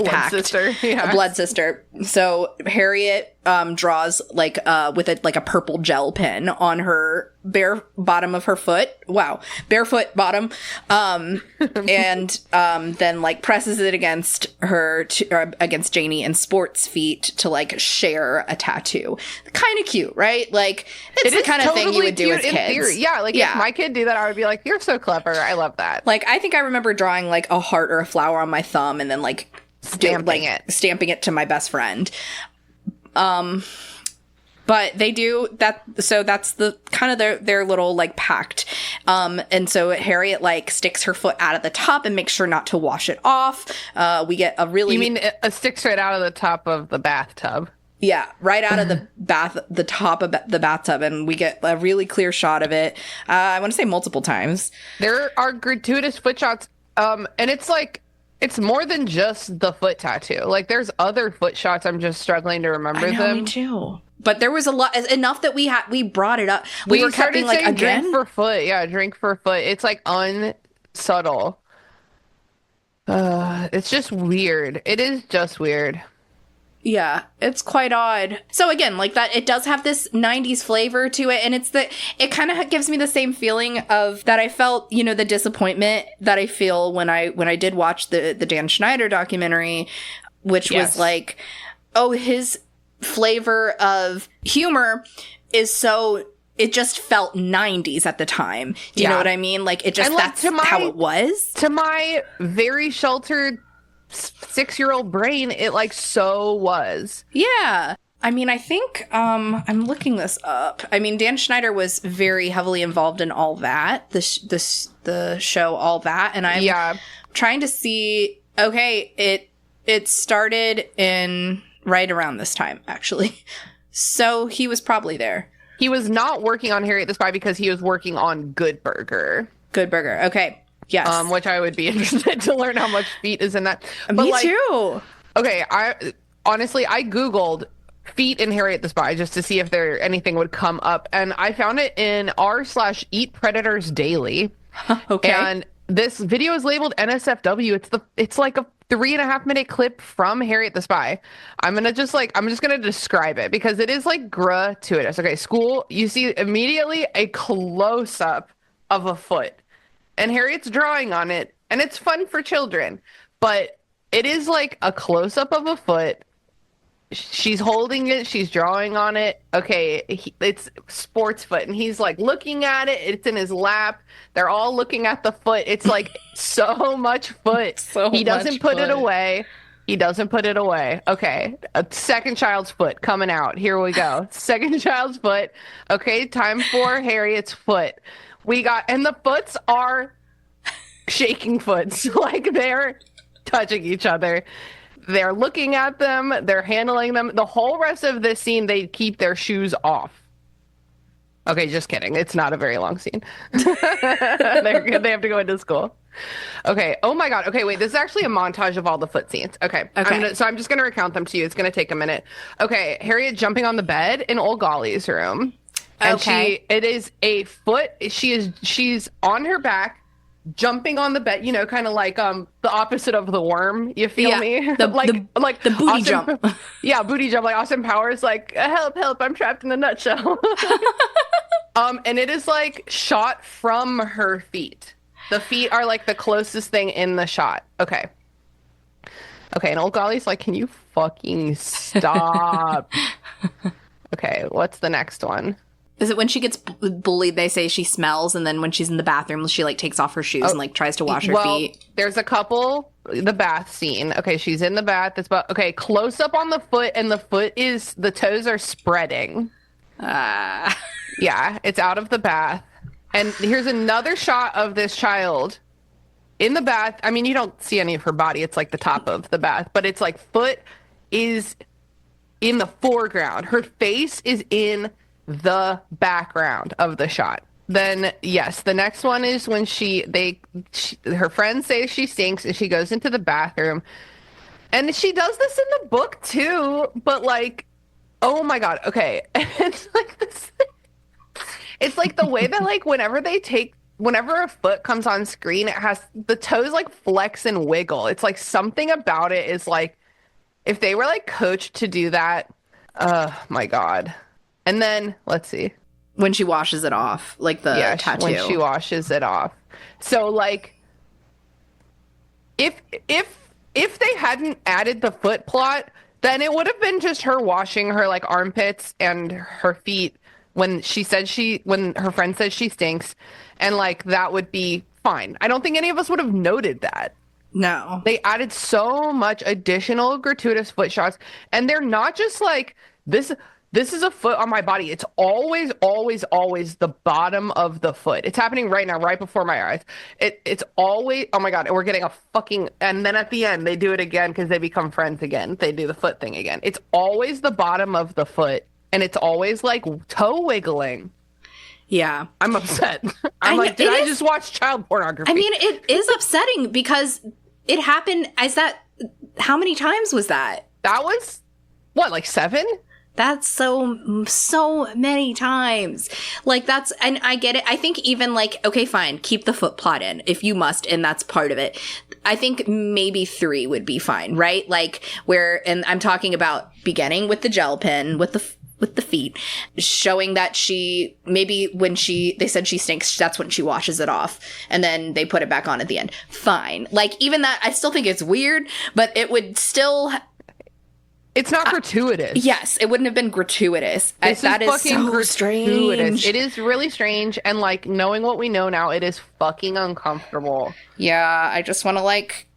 pact, sister. A blood sister. So Harriet draws like with a purple gel pen on her bare bottom of her foot. Wow, barefoot bottom. And then like presses it against against Janie and Sport's feet to like share a tattoo. Kind of cute, right? Like it's the kind of thing you would do as kids. Yeah, like if my kid do that, I would be like, you're so clever. I love that. Like I think I remember drawing like a heart or a flower on my thumb and then like stamping it to my best friend. But they do that, so that's the kind of their little like pact. And so Harriet like sticks her foot out of the top and makes sure not to wash it off. We get a really You mean it sticks right out of the top of the bathtub? Yeah, right out of the top of the bathtub, and we get a really clear shot of it. I want to say multiple times. There are gratuitous foot shots, and it's like, it's more than just the foot tattoo. Like, there's other foot shots. I'm just struggling to remember them. Me too. But there was a lot, enough that we brought it up. We were started like, saying again? drink for foot. Yeah, drink for foot. It's like unsubtle. It's just weird. It is just weird. Yeah, it's quite odd. So again, like that, it does have this 90s flavor to it, and it kind of gives me the same feeling of that I felt, the disappointment that I feel when I did watch the Dan Schneider documentary, which was like, oh, his flavor of humor is so, it just felt 90s at the time. Do you know what I mean? Like it just, that's how it was. To my very sheltered 6-year-old brain, it like so was. Yeah. I mean, I think I'm looking this up. I mean, Dan Schneider was very heavily involved in All That, the show All That, and I'm trying to see. Okay, it started in right around this time, actually. So he was probably there. He was not working on Harriet the Spy because he was working on Good Burger. Good Burger. Okay. Yes. Which I would be interested to learn how much feet is in that. But Me too. Okay, I Googled feet in Harriet the Spy just to see if anything would come up, and I found it in r/Eat Predators Daily. Okay. And this video is labeled NSFW. It's like a 3.5-minute clip from Harriet the Spy. I'm just gonna describe it because it is like gratuitous. Okay, school, you see immediately a close up of a foot. And Harriet's drawing on it, and it's fun for children. But it is like a close-up of a foot, she's holding it, she's drawing on it. Okay, it's sports foot, and he's like looking at it. It's in his lap. They're all looking at the foot. It's like so much foot. He doesn't put it away. He doesn't put it away. Okay, a second child's foot coming out. Here we go. Second child's foot. Okay, time for Harriet's foot. And the foots are shaking foots. Like they're touching each other. They're looking at them. They're handling them. The whole rest of this scene, they keep their shoes off. Okay, just kidding. It's not a very long scene. They have to go into school. Okay. Oh my God. Okay, wait. This is actually a montage of all the foot scenes. Okay. So I'm just going to recount them to you. It's going to take a minute. Okay. Harriet jumping on the bed in old Golly's room. And it is a foot. She's on her back, jumping on the bed, kind of like the opposite of the worm. You feel me? The booty jump. Yeah, booty jump. Like Austin Powers, like help, I'm trapped in a nutshell. And it is like shot from her feet. The feet are like the closest thing in the shot. Okay, and old Golly's like, can you fucking stop? Okay, what's the next one? Is it when she gets bullied, they say she smells, and then when she's in the bathroom, she like takes off her shoes and like tries to wash her feet? There's a couple, the bath scene. Okay, she's in the bath. Okay, close up on the foot, and the toes are spreading. Yeah, it's out of the bath. And here's another shot of this child in the bath. I mean, you don't see any of her body. It's like the top of the bath, but it's like foot is in the foreground. Her face is in the background of the shot. Then yes, the next one is when her friends say she stinks, and she goes into the bathroom, and she does this in the book too, but like, oh my God. Okay. It's like this. It's like the way that like whenever a foot comes on screen, it has the toes like flex and wiggle. It's like something about it is like, if they were like coached to do that, my God. And then let's see. When she washes it off, like the tattoo. When she washes it off. So like, if they hadn't added the foot plot, then it would have been just her washing her like armpits and her feet when her friend says she stinks, and like that would be fine. I don't think any of us would have noted that. No. They added so much additional gratuitous foot shots, and they're not just like this is a foot on my body. It's always, always, always the bottom of the foot. It's happening right now, right before my eyes. It's always, oh my God, and we're getting a fucking, and then at the end, they do it again because they become friends again. They do the foot thing again. It's always the bottom of the foot, and it's always like toe wiggling. Yeah. I'm upset. I'm like, did I just watch child pornography? I mean, it is upsetting because it happened how many times was that? That was, what, like 7? That's so many times. Like and I get it. I think even like, okay, fine, keep the foot plot in if you must, and that's part of it. I think maybe 3 would be fine, right? Like and I'm talking about beginning with the gel pen, with the feet, showing that they said she stinks, that's when she washes it off, and then they put it back on at the end. Fine. Like even that, I still think it's weird, but it would still... It's not gratuitous. Yes, it wouldn't have been gratuitous. That is so strange. It is really strange, and like knowing what we know now, it is fucking uncomfortable. Yeah, I just want to like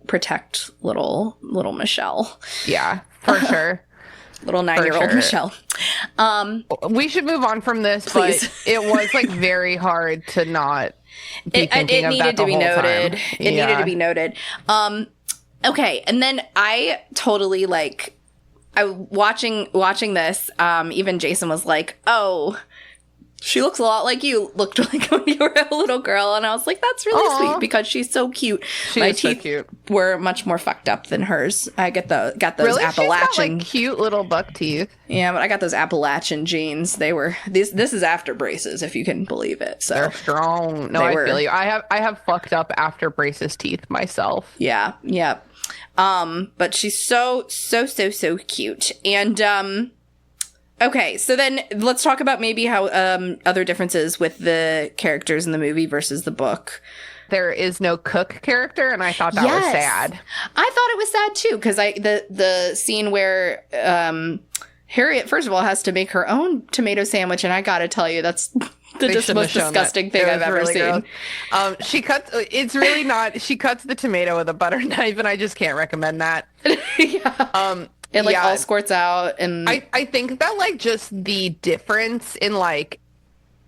protect little Michelle. Yeah, for sure. Little 9-year-old Michelle. We should move on from this, please. But it was like very hard to not be thinking of that the whole time. It needed to be noted. Okay, and then I totally watching this, even Jason was like, oh, she looks a lot like you looked like when you were a little girl. And I was like, that's really sweet because she's so cute. My teeth were much more fucked up than hers. I got those really? Appalachian. She's got, like, cute little buck teeth. Yeah, but I got those Appalachian jeans. They were this is after braces, if you can believe it. So they're strong. No, I feel you. I have fucked up after braces teeth myself. Yeah. But she's so cute. And okay, so then let's talk about maybe how other differences with the characters in the movie versus the book. there is no cook character, and I thought that was sad. I thought it was sad too, because the scene where Harriet, first of all, has to make her own tomato sandwich, and I gotta tell you, that's the most disgusting thing I've ever seen. She cuts. It's really not. She cuts the tomato with a butter knife, and I just can't recommend that. Yeah. It all squirts out, and I think that like just the difference in like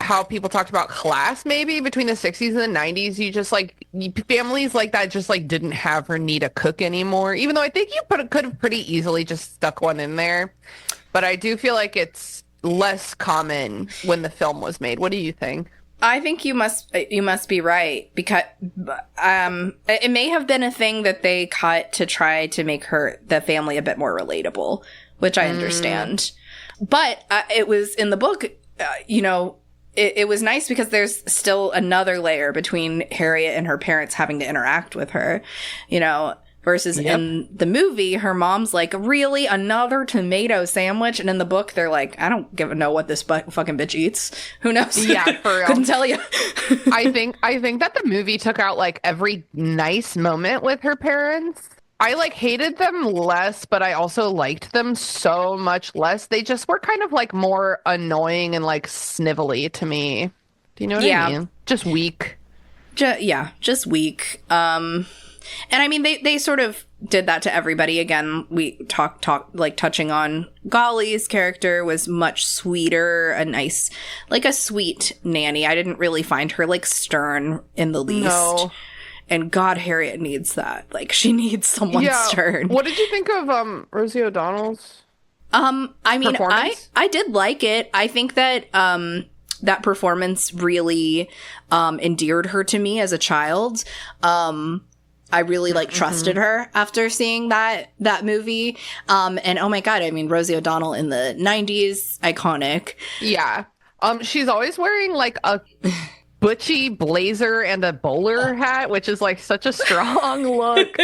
how people talked about class maybe between the 60s and the 90s, you just like families like that just like didn't have her need a cook anymore, even though I think you could have pretty easily just stuck one in there. But I do feel like it's less common when the film was made. What do you think? I think you must be right, because it may have been a thing that they cut to try to make the family a bit more relatable, which I understand. But it was in the book, it was nice because there's still another layer between Harriet and her parents having to interact with her, versus in the movie, her mom's like, really? Another tomato sandwich? And in the book, they're like, I don't know what this fucking bitch eats. Who knows? Yeah, for real. Couldn't tell you. I think that the movie took out like every nice moment with her parents. I like hated them less, but I also liked them so much less. They just were kind of like more annoying and like snivelly to me. Do you know what I mean? Just weak. Just weak. And I mean, they sort of did that to everybody. Again, we talk like touching on Golly's character was much sweeter, like a sweet nanny. I didn't really find her like stern in the least. No. And God, Harriet needs that. Like, she needs someone stern. What did you think of Rosie O'Donnell's? I mean, I did like it. I think that that performance really endeared her to me as a child. I really trusted her after seeing that movie. And oh my God, I mean, Rosie O'Donnell in the 90s, iconic. Yeah. She's always wearing like a Butchy blazer and a bowler hat, which is like such a strong look.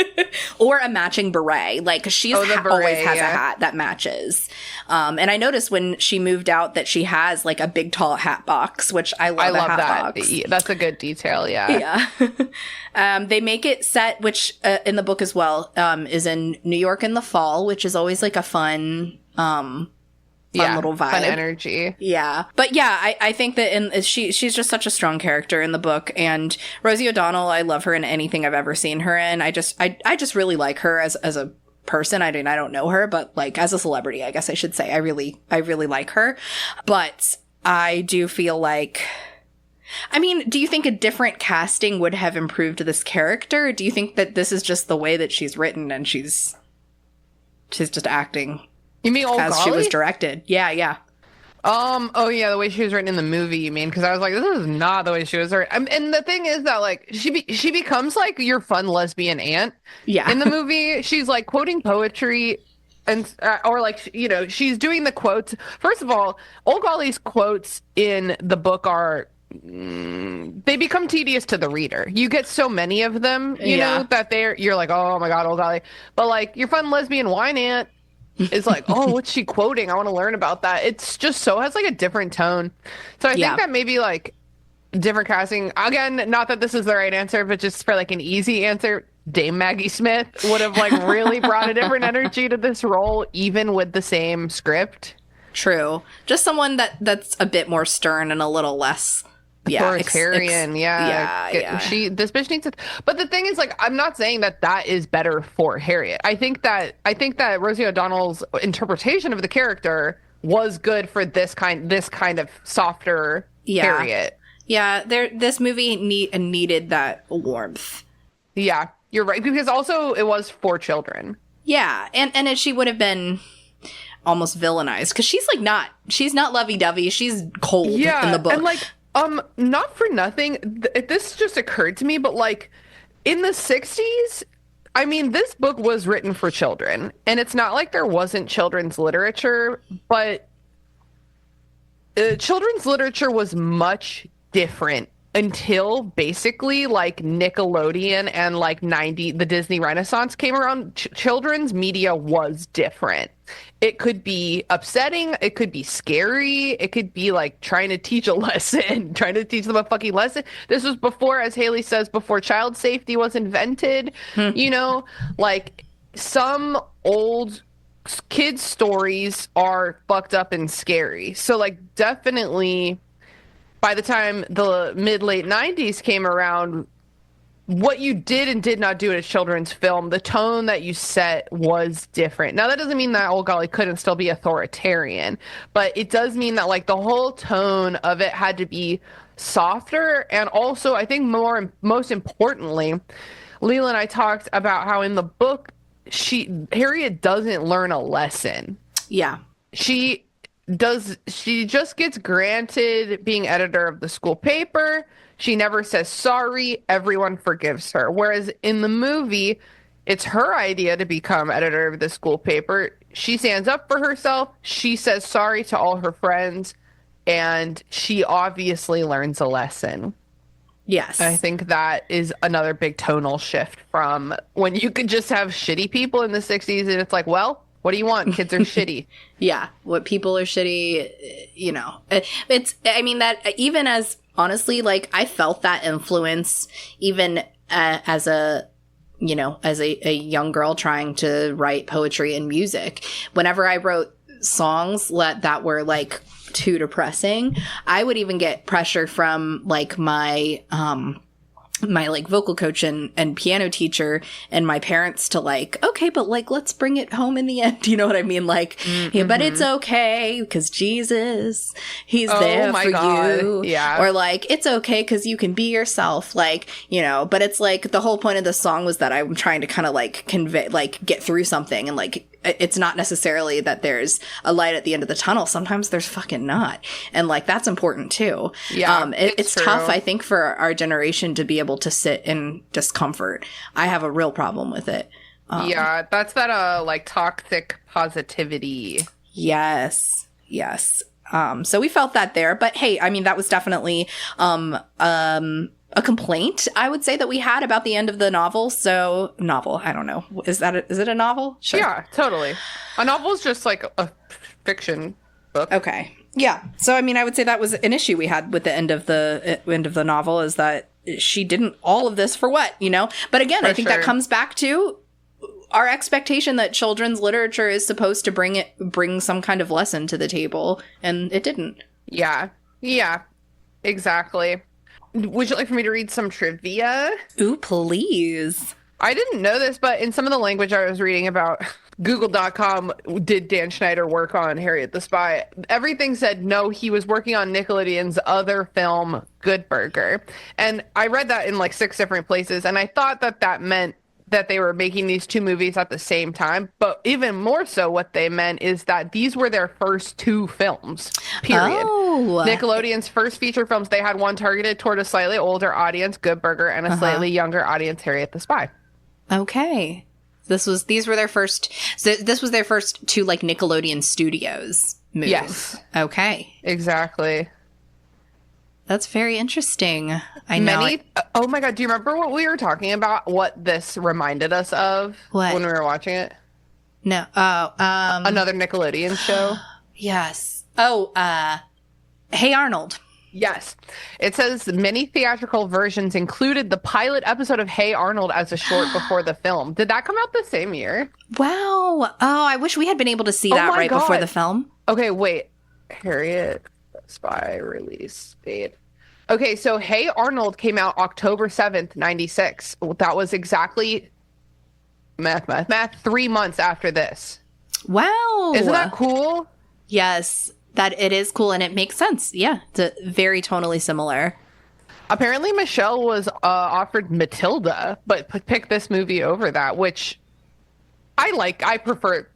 Or a matching beret. Like she's always has a hat that matches. And I noticed when she moved out that she has like a big tall hat box, which I love hat that. Box. That's a good detail. Yeah. Yeah. They make it set, which in the book as well, is in New York in the fall, which is always like a fun little vibe. Fun energy. Yeah. But yeah, I think that she's just such a strong character in the book. And Rosie O'Donnell, I love her in anything I've ever seen her in. I just really like her as a person. I mean, I don't know her, but like as a celebrity, I guess I should say, I really like her. But I do feel like, I mean, do you think a different casting would have improved this character? Do you think that this is just the way that she's written and she's just acting? You mean Old as Golly? She was directed. Yeah. Oh yeah, the way she was written in the movie, you mean? Because I was like, this is not the way she was written. And the thing is that like she becomes like your fun lesbian aunt. Yeah. In the movie, she's like quoting poetry, and or like she's doing the quotes. First of all, Old Golly's quotes in the book are. They become tedious to the reader. You get so many of them, you know, that you're like, oh my God, Old Golly. But like your fun lesbian wine aunt is like, oh, what's she quoting? I want to learn about that. It's just has like a different tone. So I think that maybe like different casting, again, not that this is the right answer, but just for like an easy answer, Dame Maggie Smith would have like really brought a different energy to this role, even with the same script. True. Just someone that's a bit more stern and a little less authoritarian. This bitch needs it. But the thing is, like, I'm not saying that is better for Harriet. I think that Rosie O'Donnell's interpretation of the character was good for this kind of softer Harriet. Yeah, this movie needed that warmth. Yeah, you're right, because also it was for children. Yeah, and she would have been almost villainized because she's not lovey-dovey. She's cold in the book. And like. Not for nothing, this just occurred to me, but like in the 60s, I mean, this book was written for children, and it's not like there wasn't children's literature, but children's literature was much different until basically like Nickelodeon and like the Disney Renaissance came around, children's media was different. It could be upsetting, it could be scary, it could be like trying to teach a lesson, trying to teach them a fucking lesson. This was before, as Haley says, before child safety was invented. You know, like some old kids' stories are fucked up and scary. So like definitely by the time the mid-late 90s came around, what you did and did not do in a children's film, the tone that you set was different. Now, that doesn't mean that Old Golly couldn't still be authoritarian, but it does mean that, like, the whole tone of it had to be softer. And also, I think most importantly, Leela and I talked about how in the book, Harriet doesn't learn a lesson. Yeah. She just gets granted being editor of the school paper. She never says sorry. Everyone forgives her. Whereas in the movie, it's her idea to become editor of the school paper. She stands up for herself. She says sorry to all her friends. And she obviously learns a lesson. Yes. I think that is another big tonal shift from when you could just have shitty people in the 60s. And it's like, well, what do you want? Kids are shitty. Yeah. What people are shitty, you know. I mean, that even as, honestly, like, I felt that influence even as a young girl trying to write poetry and music. Whenever I wrote songs that were, like, too depressing, I would even get pressure from, like, my like vocal coach and piano teacher and my parents to like, okay, but like, let's bring it home in the end. You know what I mean? Like, yeah, but it's okay because Jesus, he's there for you. Yeah. Or like, it's okay because you can be yourself. Like, you know, but it's like the whole point of the song was that I'm trying to kind of like convey, like get through something. And like, it's not necessarily that there's a light at the end of the tunnel. Sometimes there's fucking not. And like, that's important too. Yeah. It's tough, I think, for our generation to be able to sit in discomfort. I have a real problem with it. Yeah, that's that like toxic positivity. Yes. So we felt that there, but hey, I mean, that was definitely a complaint, I would say, that we had about the end of the novel. So novel, I don't know. Is it a novel? Sure. Yeah, totally. A novel is just like a fiction book. Okay. Yeah. So I mean, I would say that was an issue we had with the end of the novel, is that she didn't all of this for what, you know? But again, I think that comes back to our expectation that children's literature is supposed to bring some kind of lesson to the table, and it didn't. Yeah, exactly. Would you like for me to read some trivia? Ooh, please. I didn't know this, but in some of the language I was reading about, Google.com did Dan Schneider work on Harriet the Spy. Everything said no, he was working on Nickelodeon's other film, Good Burger. And I read that in like 6 different places, and I thought that meant that they were making these 2 movies at the same time. But even more so, what they meant is that these were their first 2 films, period. Oh. Nickelodeon's first feature films, they had one targeted toward a slightly older audience, Good Burger, and a slightly younger audience, Harriet the Spy. Okay. This was their first 2 like Nickelodeon Studios movies. Yes. Okay. Exactly. That's very interesting. I know. Oh my God. Do you remember what we were talking about? What this reminded us of when we were watching it? No. Another Nickelodeon show. Yes. Oh, Hey Arnold. Yes. It says many theatrical versions included the pilot episode of Hey Arnold as a short before the film. Did that come out the same year? Wow. Oh, I wish we had been able to see that right before the film. Okay, wait. Harriet the Spy release date. Okay, so Hey Arnold came out October 7th, 96. That was exactly math 3 months after this. Wow. Isn't that cool? Yes. That it is cool, and it makes sense. Yeah, it's very tonally similar. Apparently, Michelle was offered Matilda, but picked this movie over that, which I like. I prefer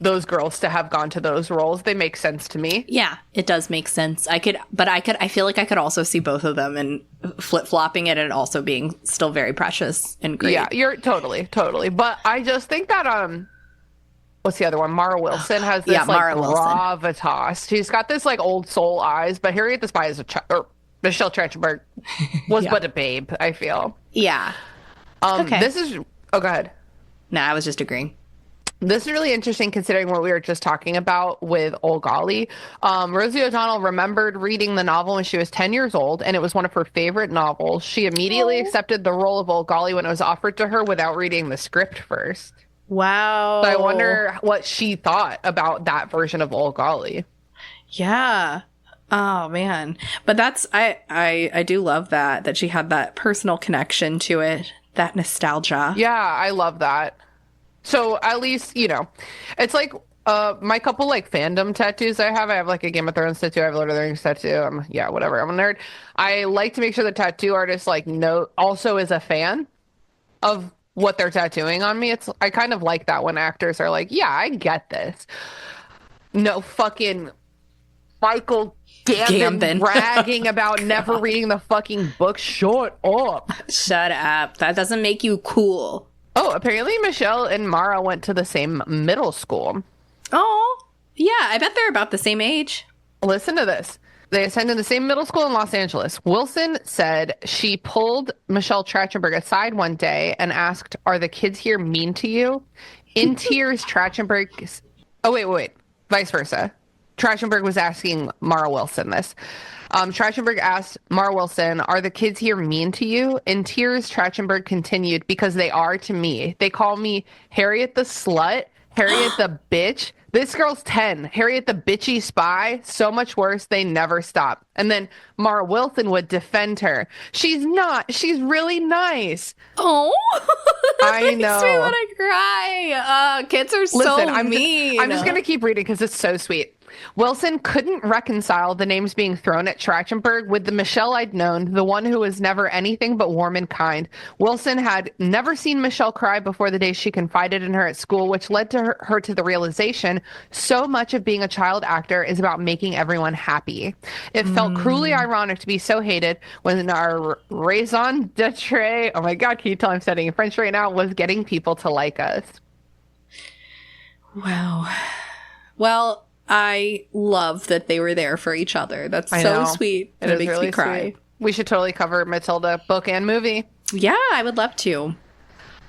those girls to have gone to those roles. They make sense to me. Yeah, it does make sense. I feel like I could also see both of them and flip-flopping it and also being still very precious and great. Yeah, you're totally. But I just think that what's the other one? Mara Wilson has this gravitas. She's got this like old soul eyes, but Harriet the Spy is Michelle Trachtenberg was but a babe, I feel. Yeah. Okay. This is... Oh, go ahead. Nah, I was just agreeing. This is really interesting considering what we were just talking about with Old Golly. Rosie O'Donnell remembered reading the novel when she was 10 years old, and it was one of her favorite novels. She immediately accepted the role of Old Golly when it was offered to her without reading the script first. Wow. So I wonder what she thought about that version of Old Golly. Yeah. Oh man. But that's I do love that she had that personal connection to it, that nostalgia. Yeah, I love that. So at least, you know, it's like my couple like fandom tattoos I have like a Game of Thrones tattoo, I have a Lord of the Rings tattoo. Whatever. I'm a nerd. I like to make sure the tattoo artist like also is a fan of what they're tattooing on me. I kind of like that when actors are like, yeah, I get this. No fucking Michael Gambon bragging about never reading the fucking book. Shut up. Shut up. That doesn't make you cool. Oh, apparently Michelle and Mara went to the same middle school. Oh, yeah. I bet they're about the same age. Listen to this. They attended the same middle school in Los Angeles. Wilson said she pulled Michelle Trachtenberg aside one day and asked, "Are the kids here mean to you?" In tears, Trachtenberg... Oh, wait. Vice versa. Trachtenberg was asking Mara Wilson this. Trachtenberg asked Mara Wilson, "Are the kids here mean to you?" In tears, Trachtenberg continued, "Because they are to me. They call me Harriet the Slut, Harriet the Bitch. This girl's 10. Harriet the Bitchy Spy. So much worse. They never stop." And then Mara Wilson would defend her. "She's not. She's really nice." Oh, I know. Makes me want to cry. Kids are so mean. I'm just going to keep reading because it's so sweet. Wilson couldn't reconcile the names being thrown at Trachtenberg with the Michelle I'd known, the one who was never anything but warm and kind. Wilson had never seen Michelle cry before the day she confided in her at school, which led to her to the realization so much of being a child actor is about making everyone happy. It felt cruelly ironic to be so hated when our raison d'etre, oh my God, can you tell I'm studying French right now, was getting people to like us. Wow. Well, I love that they were there for each other. That's so sweet. It makes really me cry. Sweet. We should totally cover Matilda book and movie. Yeah, I would love to.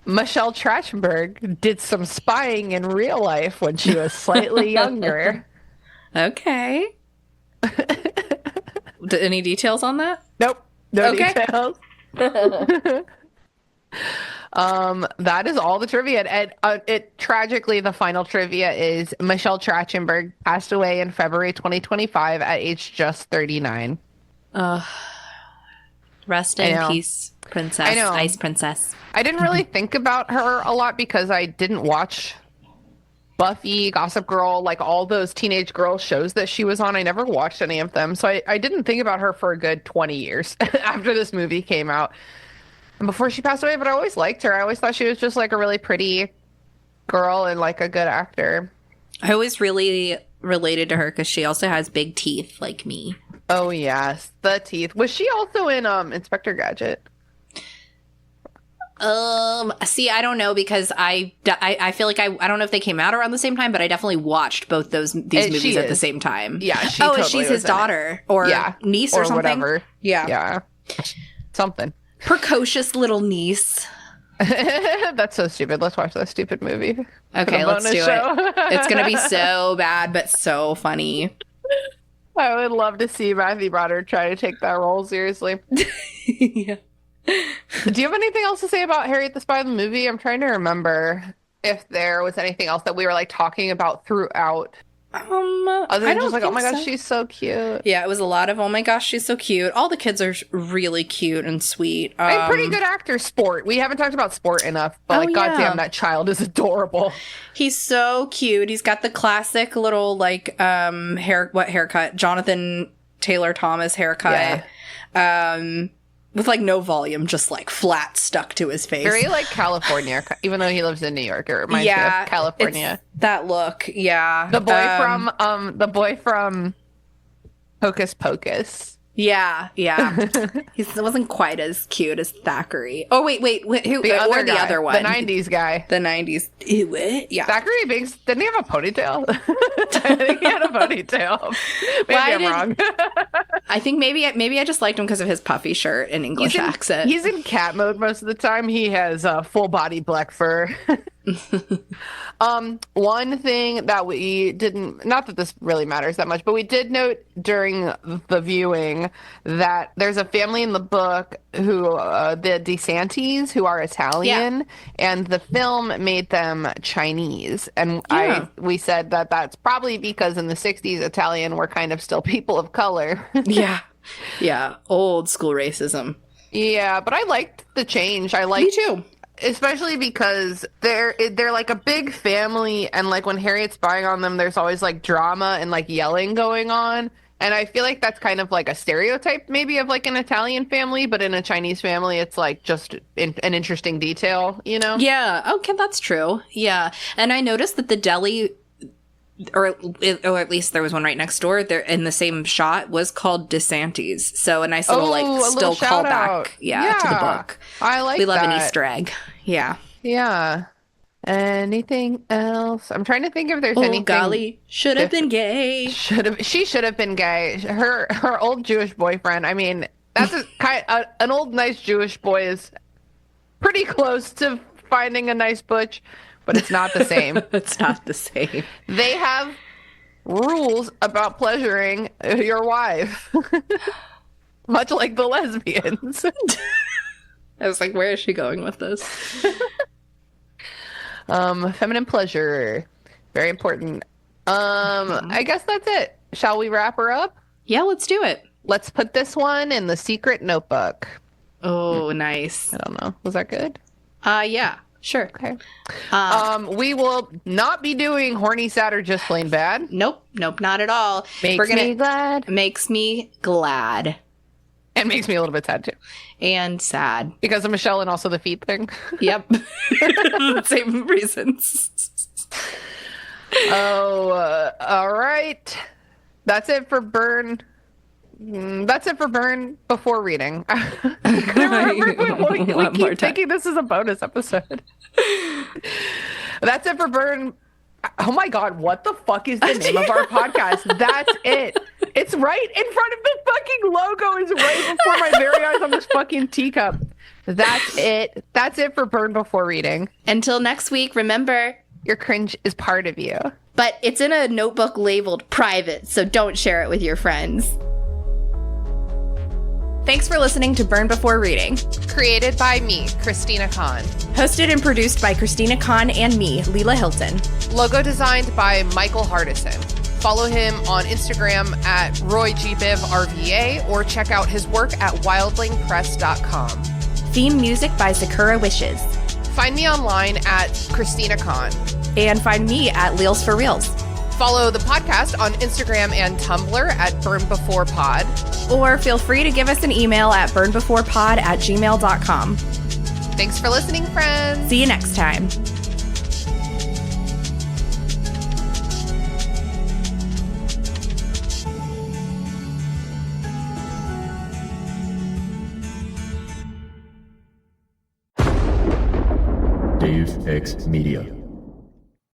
Michelle Trachtenberg did some spying in real life when she was slightly younger. Okay. Any details on that? Nope. No details. That is all the trivia. And it tragically, the final trivia is Michelle Trachtenberg passed away in February 2025 at age just 39. Rest in peace, princess. Ice princess. I didn't really think about her a lot because I didn't watch Buffy, Gossip Girl, like all those teenage girl shows that she was on. I never watched any of them. So I didn't think about her for a good 20 years after this movie came out. And before she passed away, but I always liked her. I always thought she was just like a really pretty girl and like a good actor. I always really related to her because she also has big teeth like me. Oh, yes. The teeth. Was she also in Inspector Gadget? See, I don't know because I feel like I don't know if they came out around the same time, but I definitely watched both these movies at the same time. Yeah, she's his daughter or niece or something. Whatever. Yeah. Something. Precocious little niece. That's so stupid. Let's watch that stupid movie. Okay, let's do it. It's gonna be so bad, but so funny. I would love to see Matthew Broderick try to take that role seriously. Yeah. Do you have anything else to say about Harriet the Spy the movie? I'm trying to remember if there was anything else that we were like talking about throughout. Other than just like, oh my gosh, she's so cute. Yeah, it was a lot of, oh my gosh, she's so cute. All the kids are really cute and sweet. And pretty good actor. Sport. We haven't talked about Sport enough, but goddamn, that child is adorable. He's so cute. He's got the classic little like haircut, Jonathan Taylor Thomas haircut. Yeah. With like no volume, just like flat stuck to his face. Very like California, even though he lives in New York. It reminds me of California. That look, yeah. The boy from Hocus Pocus. Yeah. He wasn't quite as cute as Thackeray. Oh, wait, who? The other the guy, other one? the 90s guy. The 90s. Ew, what? Yeah. Thackeray Binks, didn't he have a ponytail? I think he had a ponytail. Maybe I'm wrong. I think maybe I just liked him because of his puffy shirt and English accent. He's in cat mode most of the time. He has full body black fur. One thing that we didn't, not that this really matters that much, but we did note during the viewing that there's a family in the book who, the DeSantis, who are Italian, and the film made them Chinese. And we said that that's probably because in the 60s, Italian were kind of still people of color. Yeah. Old school racism. Yeah, but I liked the change. Me too. Especially because they're like a big family, and like when Harriet's spying on them, there's always like drama and like yelling going on. And I feel like that's kind of like a stereotype maybe of like an Italian family, but in a Chinese family, it's like just an interesting detail, you know? Yeah. Okay, that's true. Yeah. And I noticed that the deli, or at least there was one right next door there in the same shot, was called DeSantis. So a nice little still callback to the book. I like we love that. an Easter egg. Yeah. Anything else? I'm trying to think if there's anything. Golly, should have been gay. She should have been gay. Her old Jewish boyfriend. I mean, that's an old nice Jewish boy is pretty close to finding a nice butch. But it's not the same. It's not the same. They have rules about pleasuring your wife. Much like the lesbians. I was like, where is she going with this? Feminine pleasure. Very important. I guess that's it. Shall we wrap her up? Yeah, let's do it. Let's put this one in the secret notebook. Oh, nice. I don't know. Was that good? Yeah. Sure. Okay. We will not be doing horny, sad, or just plain bad. Nope, not at all. Makes me glad. Makes me glad. And makes me a little bit sad, too. And sad. Because of Michelle and also the feet thing. Yep. Same reasons. All right. That's it for Burn. That's it for Burn Before Reading. We keep thinking this is a bonus episode. That's it for Burn. Oh my God, what the fuck is the name of our podcast? That's it. It's right in front of the fucking logo. Is right before my very eyes on this fucking teacup. That's it. That's it for Burn Before Reading. Until next week, remember, your cringe is part of you. But it's in a notebook labeled private, so don't share it with your friends. Thanks for listening to Burn Before Reading. Created by me, Christina Kahn. Hosted and produced by Christina Kahn and me, Leela Hilton. Logo designed by Michael Hardison. Follow him on Instagram at RoyGBivRVA or check out his work at wildlingpress.com. Theme music by Sakura Wishes. Find me online at Christina Kahn. And find me at Leels for Reels. Follow the podcast on Instagram and Tumblr at BurnBeforePod. Or feel free to give us an email at burnbeforepod@gmail.com. Thanks for listening, friends. See you next time. Dave X Media.